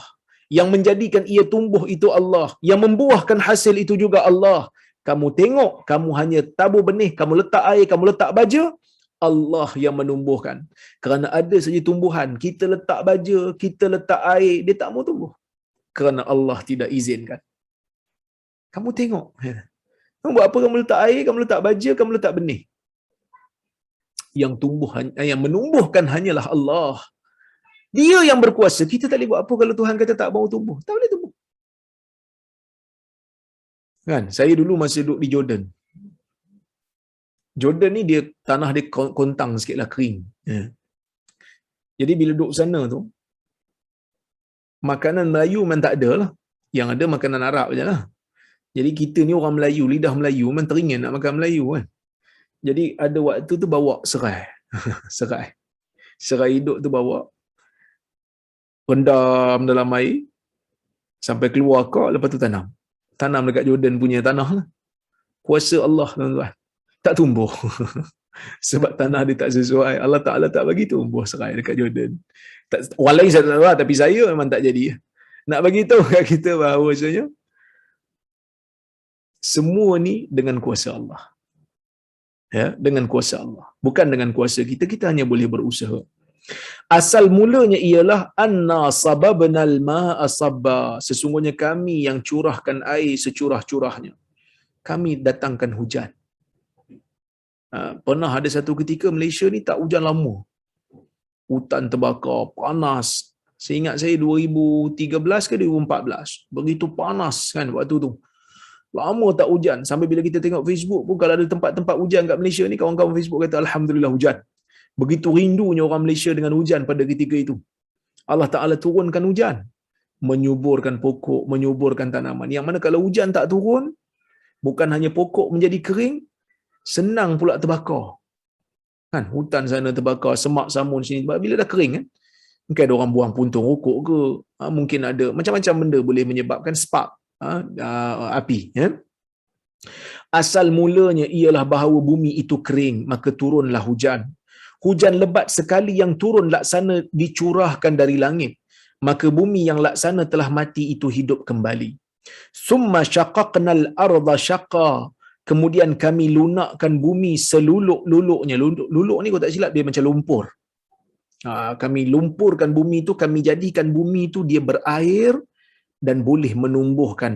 Yang menjadikan ia tumbuh itu Allah. Yang membuahkan hasil itu juga Allah. Kamu tengok, kamu hanya tabur benih, kamu letak air, kamu letak baja, Allah yang menumbuhkan. Kerana ada saja tumbuhan, kita letak baja, kita letak air, dia tak mau tumbuh. Kerana Allah tidak izinkan. Kamu tengok. Kamu buat apa? Kamu letak air, kamu letak baja, kamu letak benih. Yang menumbuhkan hanyalah Allah. Dia yang berkuasa. Kita tak boleh buat apa kalau Tuhan kata tak mau tumbuh. Tak boleh tumbuh. Kan? Saya dulu masa duduk di Jordan. Jordan ni dia tanah dia kontang sikitlah, kering. Ya. Jadi bila duduk sana tu, makanan Melayu memang tak ada lah. Yang ada makanan Arab je lah. Jadi kita ni orang Melayu, lidah Melayu, memang teringin nak makan Melayu kan. Jadi ada waktu tu bawa serai. serai. Serai hidup tu bawa, rendam dalam air, sampai keluar kok, lepas tu tanam. Tanam dekat Jordan punya tanah lah. Kuasa Allah, tuan-tuan. Tak tumbuh. Sebab tanah dia tak sesuai. Allah Ta'ala tak bagi tumbuh serai dekat Jordan. Tak, orang lain saya tak tahu, tapi saya memang tak jadi. Nak bagi tahu kat kita bahawasanya semua ni dengan kuasa Allah. Ya, dengan kuasa Allah. Bukan dengan kuasa kita. Kita hanya boleh berusaha. Asal mulanya ialah anna sababnal ma'a sabba. Sesungguhnya kami yang curahkan air securah-curahnya. Kami datangkan hujan. Pernah ada satu ketika Malaysia ni tak hujan lama. Hutan terbakar, panas. Saya ingat saya 2013 ke 2014. Begitu panas kan waktu tu. Lama tak hujan. Sampai bila kita tengok Facebook pun, kalau ada tempat-tempat hujan kat Malaysia ni, kawan-kawan Facebook kata Alhamdulillah hujan. Begitu rindunya orang Malaysia dengan hujan pada ketika itu. Allah Ta'ala turunkan hujan. Menyuburkan pokok, menyuburkan tanaman. Yang mana kalau hujan tak turun, bukan hanya pokok menjadi kering, senang pula terbakar. Kan, hutan sana terbakar, semak samun sini. Bila dah kering kan, mungkin ada orang buang puntung rokok ke, mungkin ada macam-macam benda boleh menyebabkan spark, api. Ya? Asal mulanya ialah bahawa bumi itu kering, maka turunlah hujan. Hujan lebat sekali yang turun laksana dicurahkan dari langit, maka bumi yang laksana telah mati itu hidup kembali. Summa syaqaqnal arda syaqa. Kemudian kami lunakkan bumi seluluk-luluknya. Luluk ni kalau tak silap dia macam lumpur. Kami lumpurkan bumi itu, kami jadikan bumi itu dia berair dan boleh menumbuhkan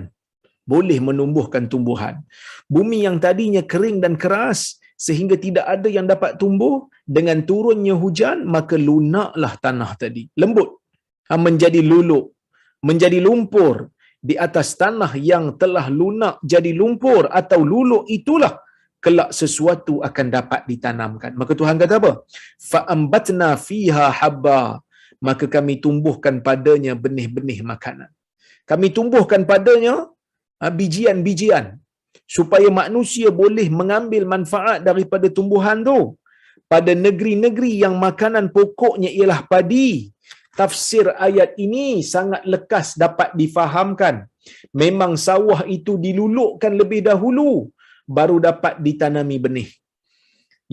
tumbuhan. Bumi yang tadinya kering dan keras sehingga tidak ada yang dapat tumbuh, dengan turunnya hujan maka lunaklah tanah tadi, lembut, menjadi luluk, menjadi lumpur. Di atas tanah yang telah lunak jadi lumpur atau luluk itulah kelak sesuatu akan dapat ditanamkan. Maka Tuhan kata apa? Fa'ambatna fiha habba. Maka kami tumbuhkan padanya benih-benih makanan. Kami tumbuhkan padanya bijian-bijian supaya manusia boleh mengambil manfaat daripada tumbuhan tu. Pada negeri-negeri yang makanan pokoknya ialah padi. Tafsir ayat ini sangat lekas dapat difahamkan. Memang sawah itu dilulukkan lebih dahulu baru dapat ditanami benih,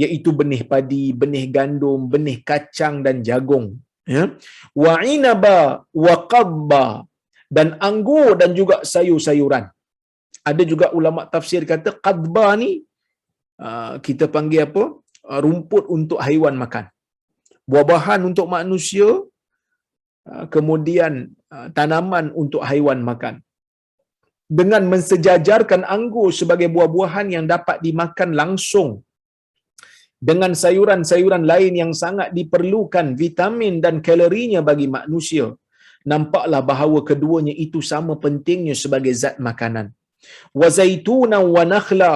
iaitu benih padi, benih gandum, benih kacang dan jagung. Ya. Wa inaba wa qadba, dan anggur dan juga sayur-sayuran. Ada juga ulama tafsir kata qadba ni kita panggil apa? Rumput untuk haiwan makan. Buah-bahan untuk manusia, kemudian tanaman untuk haiwan makan. Dengan mensejajarkan anggur sebagai buah-buahan yang dapat dimakan langsung dengan sayuran-sayuran lain yang sangat diperlukan vitamin dan kalorinya bagi manusia, nampaklah bahawa keduanya itu sama pentingnya sebagai zat makanan. Wa zaitunan wa nakhla,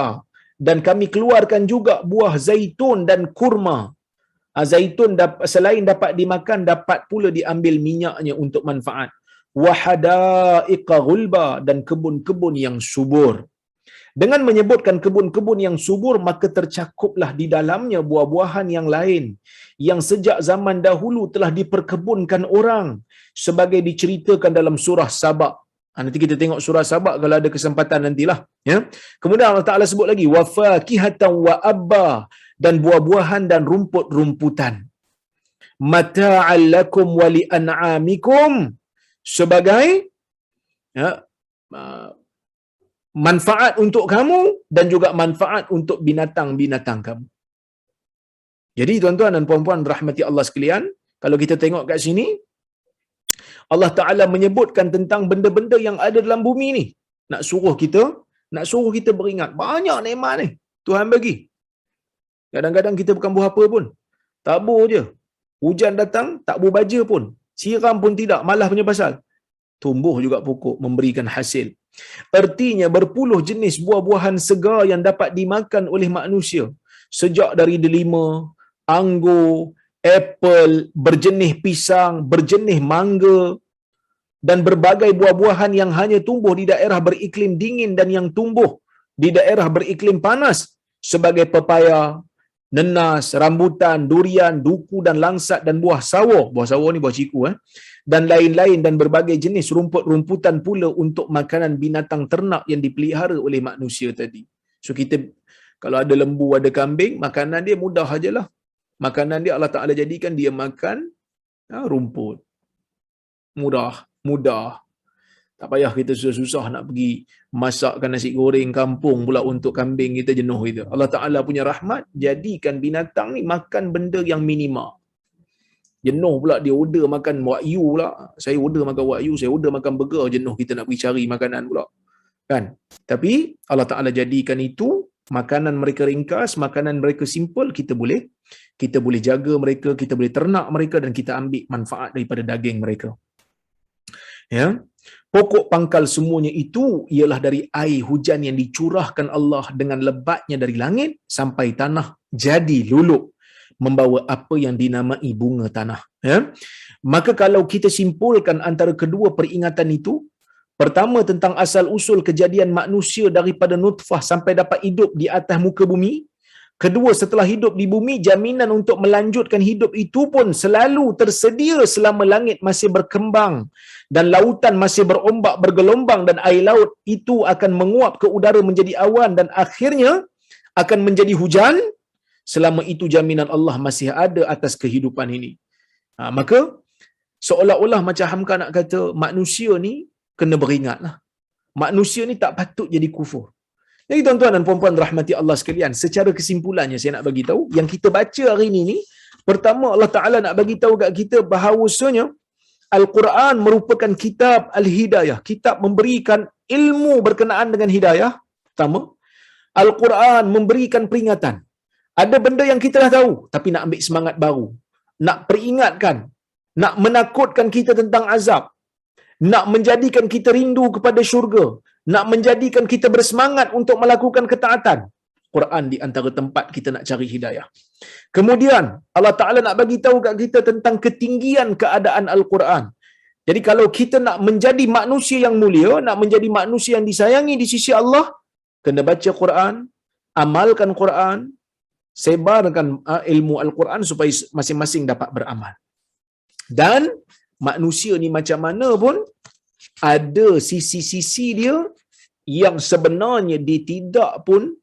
dan kami keluarkan juga buah zaitun dan kurma. Zaitun selain dapat dimakan, dapat pula diambil minyaknya untuk manfaat. Wa hadaiqa ghulba, dan kebun-kebun yang subur. Dengan menyebutkan kebun-kebun yang subur, maka tercakuplah di dalamnya buah-buahan yang lain yang sejak zaman dahulu telah diperkebunkan orang, sebagai diceritakan dalam surah Saba. Nanti kita tengok surah Saba kalau ada kesempatan nantilah. Ya. Kemudian Allah Ta'ala sebut lagi, wa fakihatan wa abba, dan buah-buahan dan rumput-rumputan. Mata'al lakum wa li an'amikum, sebagai manfaat untuk kamu dan juga manfaat untuk binatang-binatang kamu. Jadi tuan-tuan dan puan-puan rahmati Allah sekalian, kalau kita tengok kat sini, Allah Ta'ala menyebutkan tentang benda-benda yang ada dalam bumi ni. Nak suruh kita beringat. Banyak nikmat ni Tuhan bagi. Kadang-kadang kita bukan buat apa pun. Tabur je. Hujan datang, tak berbaja pun. siram pun tidak, malah punya pasal tumbuh juga pokok, memberikan hasil. Artinya berpuluh jenis buah-buahan segar yang dapat dimakan oleh manusia, sejak dari delima, anggur, apel, berjenis pisang, berjenis mangga, dan berbagai buah-buahan yang hanya tumbuh di daerah beriklim dingin dan yang tumbuh di daerah beriklim panas, sebagai pepaya, nenas, rambutan, durian, duku dan langsat, dan buah sawo. Buah sawo ni buah ciku dan lain-lain, dan berbagai jenis rumput-rumputan pula untuk makanan binatang ternak yang dipelihara oleh manusia tadi. So kita kalau ada lembu, ada kambing, makanan dia mudah ajalah. Makanan dia Allah Taala jadikan dia makan rumput. Mudah. Tak payah kita susah-susah nak pergi masakkan nasi goreng kampung pula untuk kambing kita, jenuh kita. Allah Ta'ala punya rahmat, jadikan binatang ni makan benda yang minima. Jenuh pula dia order makan wagyu pula. Saya order makan wagyu, saya order makan burger, jenuh kita nak pergi cari makanan pula. Kan? Tapi Allah Ta'ala jadikan itu, makanan mereka ringkas, makanan mereka simple, kita boleh jaga mereka, kita boleh ternak mereka, dan kita ambil manfaat daripada daging mereka. Ya. Pokok pangkal semuanya itu ialah dari air hujan yang dicurahkan Allah dengan lebatnya dari langit sampai tanah jadi luluk, membawa apa yang dinamai bunga tanah. Ya. Maka kalau kita simpulkan antara kedua peringatan itu, pertama tentang asal usul kejadian manusia daripada nutfah sampai dapat hidup di atas muka bumi. Kedua, setelah hidup di bumi, jaminan untuk melanjutkan hidup itu pun selalu tersedia selama langit masih berkembang dan lautan masih berombak bergelombang, dan air laut itu akan menguap ke udara menjadi awan dan akhirnya akan menjadi hujan. Selama itu jaminan Allah masih ada atas kehidupan ini. Maka seolah-olah macam Hamka nak kata, manusia ni kena beringatlah. Manusia ni tak patut jadi kufur. Jadi tuan-tuan dan puan-puan rahmati Allah sekalian, secara kesimpulannya saya nak bagi tahu, yang kita baca hari ini ni, pertama Allah Taala nak bagi tahu kat kita bahawasanya Al-Quran merupakan kitab al-hidayah, kitab memberikan ilmu berkenaan dengan hidayah. Pertama, Al-Quran memberikan peringatan. Ada benda yang kita dah tahu, tapi nak ambil semangat baru, nak peringatkan, nak menakutkan kita tentang azab, nak menjadikan kita rindu kepada syurga, nak menjadikan kita bersemangat untuk melakukan ketaatan. Quran di antara tempat kita nak cari hidayah. Kemudian Allah Ta'ala nak bagi tahu kat kita tentang ketinggian keadaan Al-Quran. Jadi kalau kita nak menjadi manusia yang mulia, nak menjadi manusia yang disayangi di sisi Allah, kena baca Quran, amalkan Quran, sebarkan ilmu Al-Quran supaya masing-masing dapat beramal. Dan manusia ni macam mana pun ada sisi-sisi dia yang sebenarnya dia tidak pun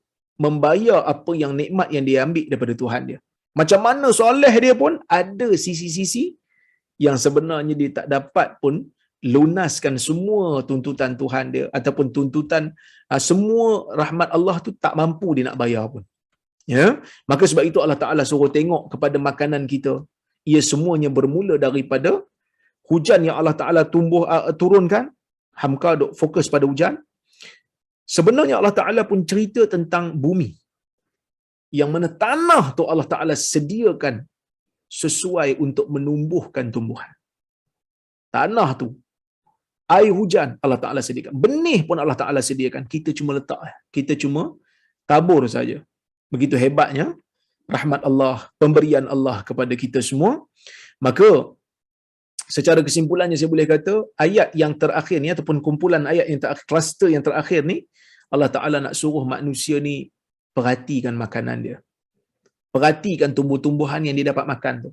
membayar apa yang nikmat yang dia ambil daripada Tuhan dia. Macam mana soleh dia pun ada sisi-sisi yang sebenarnya dia tak dapat pun lunaskan semua tuntutan Tuhan dia, ataupun tuntutan semua rahmat Allah tu tak mampu dia nak bayar pun. Ya, maka sebab itu Allah Taala suruh tengok kepada makanan kita. Ia semuanya bermula daripada hujan yang Allah Taala turunkan. Hamka duk fokus pada hujan. Sebenarnya Allah Taala pun cerita tentang bumi, yang mana tanah tu Allah Taala sediakan sesuai untuk menumbuhkan tumbuhan. Tanah tu, air hujan Allah Taala sediakan, benih pun Allah Taala sediakan, kita cuma letak, kita cuma tabur saja. Begitu hebatnya rahmat Allah, pemberian Allah kepada kita semua. Maka secara kesimpulannya saya boleh kata, ayat yang terakhir ni ataupun kumpulan ayat yang terakhir, kluster yang terakhir ni, Allah Ta'ala nak suruh manusia ni perhatikan makanan dia. Perhatikan tumbuh-tumbuhan yang dia dapat makan tu.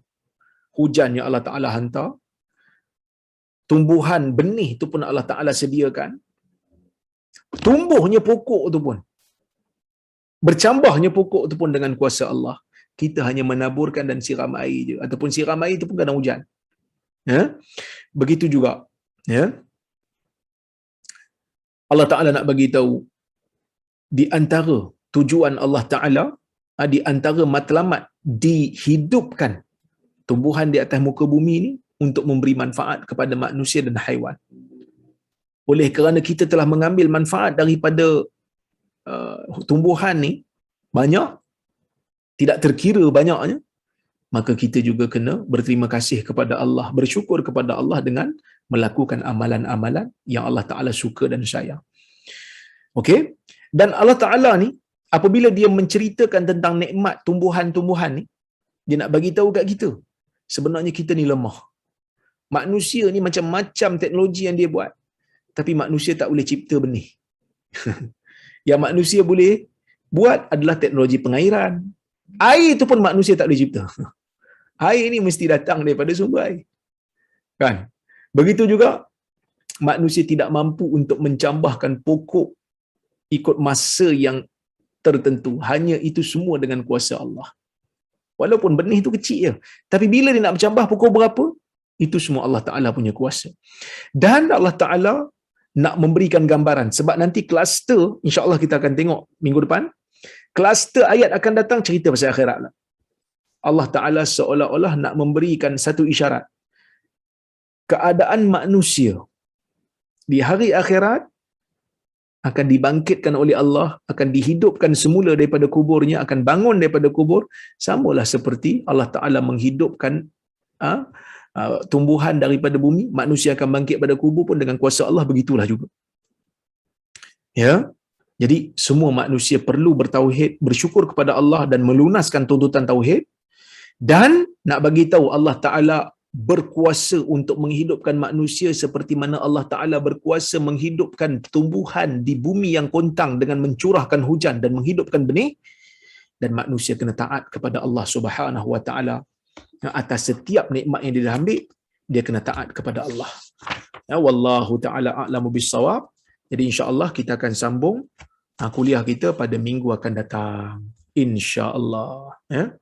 Hujan yang Allah Ta'ala hantar, tumbuhan benih tu pun Allah Ta'ala sediakan. Tumbuhnya pokok tu pun, bercambahnya pokok tu pun dengan kuasa Allah. Kita hanya menaburkan dan siram air je, ataupun siram air tu pun kadang hujan. Ya? Begitu juga, ya. Allah Ta'ala nak bagi tahu di antara tujuan Allah Ta'ala, di antara matlamat dihidupkan tumbuhan di atas muka bumi ni untuk memberi manfaat kepada manusia dan haiwan. Oleh kerana kita telah mengambil manfaat daripada tumbuhan ni banyak, tidak terkira banyaknya, maka kita juga kena berterima kasih kepada Allah, bersyukur kepada Allah dengan melakukan amalan-amalan yang Allah Ta'ala suka dan sayang. Okey? Dan Allah Ta'ala ni, apabila dia menceritakan tentang nikmat tumbuhan-tumbuhan ni, dia nak bagi tahu kat kita, sebenarnya kita ni lemah. Manusia ni macam-macam teknologi yang dia buat, tapi manusia tak boleh cipta benih. Yang manusia boleh buat adalah teknologi pengairan. Air tu pun manusia tak boleh cipta. Air ni mesti datang daripada sumber air. Kan? Begitu juga manusia tidak mampu untuk mencambahkan pokok ikut masa yang tertentu. Hanya itu semua dengan kuasa Allah. Walaupun benih tu kecil je, tapi bila dia nak mencambah pokok berapa, itu semua Allah Ta'ala punya kuasa. Dan Allah Ta'ala nak memberikan gambaran, sebab nanti kluster, insya-Allah kita akan tengok minggu depan, kluster ayat akan datang cerita pasal akhirat lah. Allah Ta'ala seolah-olah nak memberikan satu isyarat. Keadaan manusia di hari akhirat akan dibangkitkan oleh Allah, akan dihidupkan semula daripada kuburnya, akan bangun daripada kubur, samalah seperti Allah Ta'ala menghidupkan tumbuhan daripada bumi, manusia akan bangkit pada kubur pun dengan kuasa Allah, begitulah juga. Ya. Jadi semua manusia perlu bertauhid, bersyukur kepada Allah dan melunaskan tuntutan tauhid, dan nak bagi tahu Allah Ta'ala berkuasa untuk menghidupkan manusia seperti mana Allah Ta'ala berkuasa menghidupkan tumbuhan di bumi yang kontang dengan mencurahkan hujan dan menghidupkan benih. Dan manusia kena taat kepada Allah Subhanahu Wa Ta'ala atas setiap nikmat yang dia dah ambil, dia kena taat kepada Allah. Ya, wallahu ta'ala a'lamu bis-shawab. Jadi insya-Allah kita akan sambung kuliah kita pada minggu akan datang, insya-Allah. Ya.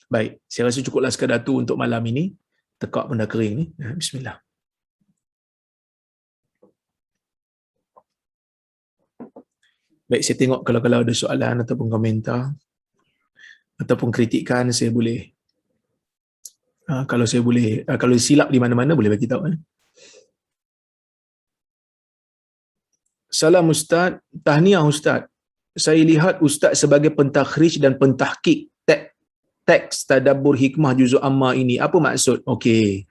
Baik, saya rasa cukuplah sekadar tu untuk malam ini. Tekak benda kering ni. Ya, bismillah. Baik, saya tengok kalau ada soalan ataupun komentar ataupun kritikan, saya boleh kalau saya boleh, kalau silap di mana-mana boleh bagi tahu. Salam Ustaz, tahniah Ustaz. Saya lihat Ustaz sebagai pentakhrij dan pentahqiq teks Tadabbur Hikmah Juzuk Amma ini. Apa maksud? Okey.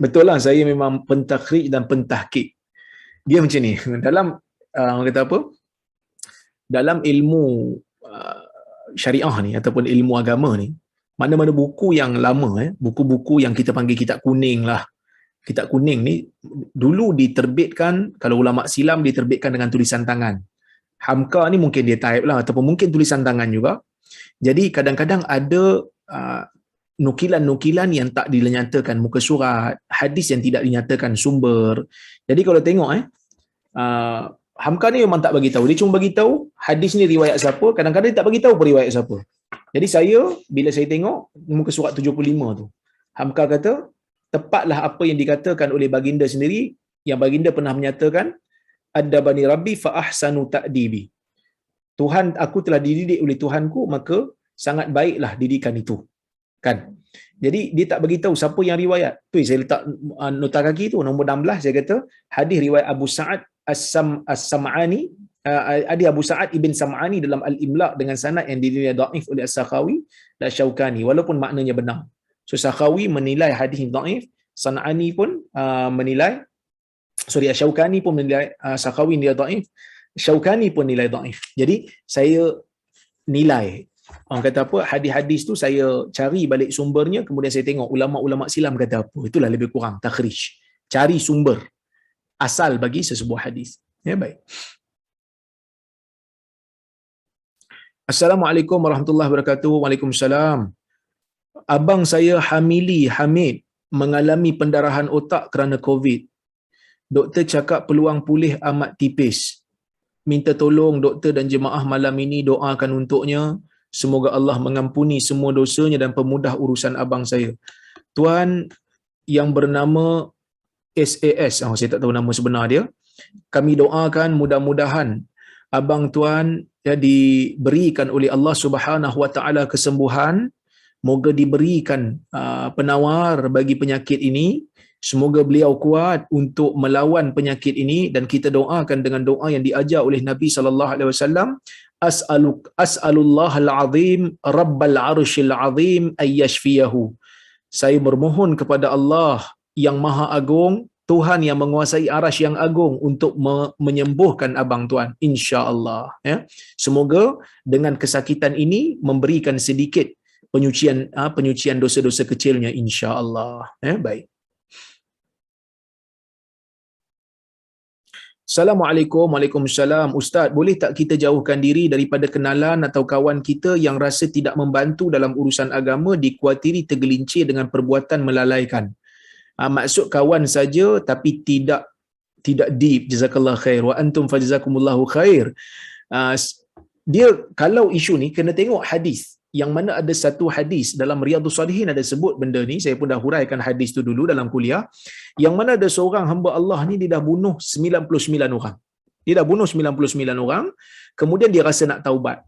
Betul lah, saya memang pentakhrij dan pentahqiq. Dia macam ni. Dalam orang kata apa? Dalam ilmu syariah ni ataupun ilmu agama ni, mana-mana buku yang lama, buku-buku yang kita panggil kitab kuning lah. Kitab kuning ni dulu diterbitkan, kalau ulama silam diterbitkan dengan tulisan tangan. Hamka ni mungkin dia type lah ataupun mungkin tulisan tangan juga. Jadi kadang-kadang ada nukilan-nukilan yang tak dinyatakan muka surat, hadis yang tidak dinyatakan sumber. Jadi kalau tengok Hamka ni memang tak bagi tahu. Dia cuma bagi tahu hadis ni riwayat siapa, kadang-kadang dia tak bagi tahu riwayat siapa. Jadi saya bila saya tengok muka surat 75 tu, Hamka kata tepatlah apa yang dikatakan oleh baginda sendiri, yang baginda pernah menyatakan, adabani rabbi fa ahsanu ta'dibi. Tuhan, aku telah dididik oleh Tuhanku, maka sangat baiklah didikan itu. Kan? Jadi dia tak bagi tahu siapa yang riwayat. Tu saya letak nota kaki tu nombor 16, saya kata hadis riwayat Abu Sa'ad As-Sam'ani, hadis Abu Sa'ad Ibn Sam'ani dalam Al-Imla' dengan sanad yang dinilai dhaif oleh As-Sakhawi dan Syaukani, walaupun maknanya benar. So Sakhawi menilai hadis ini dhaif, San'ani pun menilai, Syaukani pun menilai Sakhawi nilai dhaif, Syaukani pun nilai dhaif. Jadi saya nilai, orang kata apa, hadis-hadis tu saya cari balik sumbernya, kemudian saya tengok ulama-ulama silam kata apa. Itulah lebih kurang takhrij. Cari sumber asal bagi sesebuah hadis. Ya, baik. Assalamualaikum warahmatullahi wabarakatuh. Waalaikumsalam. Abang saya Hamid mengalami pendarahan otak kerana COVID. Doktor cakap peluang pulih amat tipis. Minta tolong doktor dan jemaah malam ini doakan untuknya. Semoga Allah mengampuni semua dosanya dan pemudah urusan abang saya. Tuan yang bernama SAS, saya tak tahu nama sebenar dia. Kami doakan mudah-mudahan abang tuan diberikan oleh Allah Subhanahu Wa Taala kesembuhan. Moga diberikan penawar bagi penyakit ini. Semoga beliau kuat untuk melawan penyakit ini, dan kita doakan dengan doa yang diajar oleh Nabi sallallahu alaihi wasallam, as'alullahal azim rabbal arsyil azim ayyashfiyahu. Saya bermohon kepada Allah yang Maha Agung, Tuhan yang menguasai arasy yang agung, untuk menyembuhkan abang tuan, insya-Allah, ya. Semoga dengan kesakitan ini memberikan sedikit penyucian dosa-dosa kecilnya, insya-Allah, ya. Baik. Assalamualaikum. Waalaikumsalam. Ustaz, boleh tak kita jauhkan diri daripada kenalan atau kawan kita yang rasa tidak membantu dalam urusan agama, dikuatiri tergelincir dengan perbuatan melalaikan? Maksud kawan saja tapi tidak deep. Jazakallah khair wa antum fajazakumullahu khair. Dia kalau isu ni kena tengok hadis. Yang mana ada satu hadis dalam Riyadhus Salihin ada sebut benda ni. Saya pun dah huraikan hadis tu dulu dalam kuliah. Yang mana ada seorang hamba Allah ni, dia dah bunuh 99 orang. Dia dah bunuh 99 orang. Kemudian dia rasa nak taubat.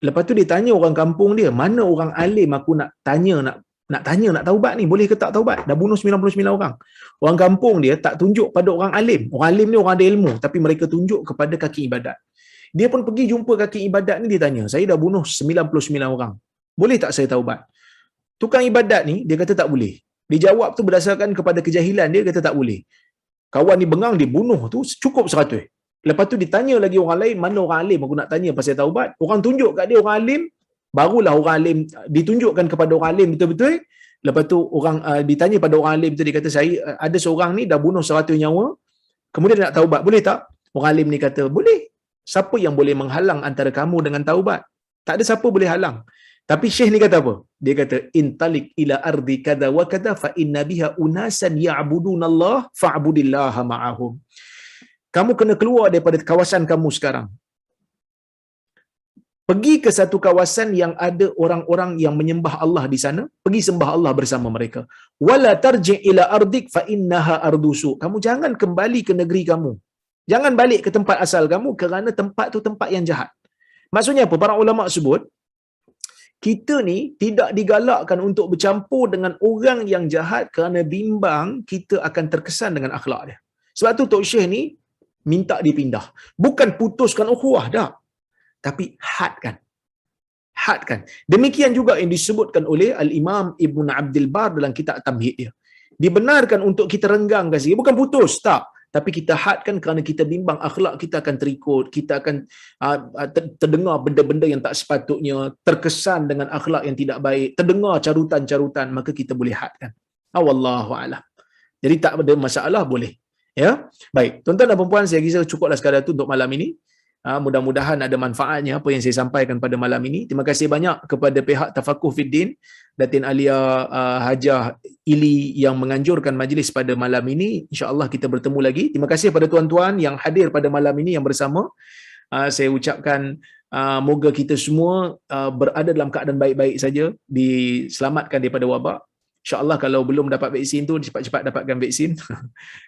Lepas tu dia tanya orang kampung dia, mana orang alim aku nak tanya nak taubat ni, boleh ke tak taubat? Dah bunuh 99 orang. Orang kampung dia tak tunjuk pada orang alim. Orang alim ni orang ada ilmu, tapi mereka tunjuk kepada kaki ibadat. Dia pun pergi jumpa kaki ibadat ni, dia tanya, saya dah bunuh 99 orang. Boleh tak saya taubat? Tukang ibadat ni, dia kata tak boleh. Dia jawab tu berdasarkan kepada kejahilan dia, kata tak boleh. Kawan ni bengang, dia bunuh tu cukup 100. Lepas tu ditanya lagi orang lain, mana orang alim aku nak tanya pasal taubat. Orang tunjuk kat dia orang alim, barulah orang alim ditunjukkan kepada orang alim betul-betul. Lepas tu orang ditanya pada orang alim tu, dia kata saya ada seorang ni dah bunuh 100 nyawa, kemudian dia nak taubat, boleh tak? Orang alim ni kata boleh. Siapa yang boleh menghalang antara kamu dengan taubat? Tak ada siapa boleh halang. Tapi Syekh ni kata apa? Dia kata intalik ila ardi kada wa kada fa inna biha unasan ya'budunallah fa'budillaha ma'ahum. Kamu kena keluar daripada kawasan kamu sekarang. Pergi ke satu kawasan yang ada orang-orang yang menyembah Allah di sana, pergi sembah Allah bersama mereka. Wala tarji ila ardik fa innaha ardusu. Kamu jangan kembali ke negeri kamu. Jangan balik ke tempat asal kamu, kerana tempat tu tempat yang jahat. Maksudnya apa? Para ulama sebut, kita ni tidak digalakkan untuk bercampur dengan orang yang jahat kerana bimbang kita akan terkesan dengan akhlak dia. Sebab tu Tok Syekh ni minta dipindah. Bukan putuskan ukhuwah dah, tapi hadkan. Demikian juga yang disebutkan oleh Al-Imam Ibn Abdul Bar dalam kitab Tamhid dia. Dibenarkan untuk kita renggangkan sikit, bukan putus, tak. Tapi kita hadkan kerana kita bimbang akhlak kita akan terikut, kita akan terdengar benda-benda yang tak sepatutnya, terkesan dengan akhlak yang tidak baik, terdengar carutan-carutan, maka kita boleh hadkan. Wallahu a'lam. Jadi tak ada masalah, boleh. Ya. Baik, tuan-tuan dan puan-puan, saya rasa cukuplah sekadar itu untuk malam ini. Mudah-mudahan ada manfaatnya apa yang saya sampaikan pada malam ini. Terima kasih banyak kepada pihak Tafakuh Fiddin, Datin Alia Hajah Ili yang menganjurkan majlis pada malam ini. InsyaAllah kita bertemu lagi. Terima kasih kepada tuan-tuan yang hadir pada malam ini yang bersama. Saya ucapkan moga kita semua berada dalam keadaan baik-baik saja, diselamatkan daripada wabak. InsyaAllah kalau belum dapat vaksin tu, cepat-cepat dapatkan vaksin.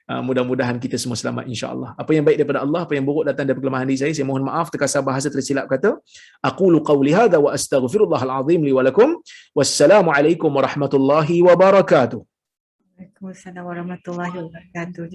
Mudah-mudahan kita semua selamat, insyaAllah. Apa yang baik daripada Allah, apa yang buruk datang daripada kelemahan diri saya mohon maaf terkasar bahasa tersilap kata. Aqulu qawli hadha wa astaghfirullahal azim li wa lakum. Wassalamualaikum warahmatullahi wabarakatuh. Waalaikumsalam warahmatullahi wabarakatuh.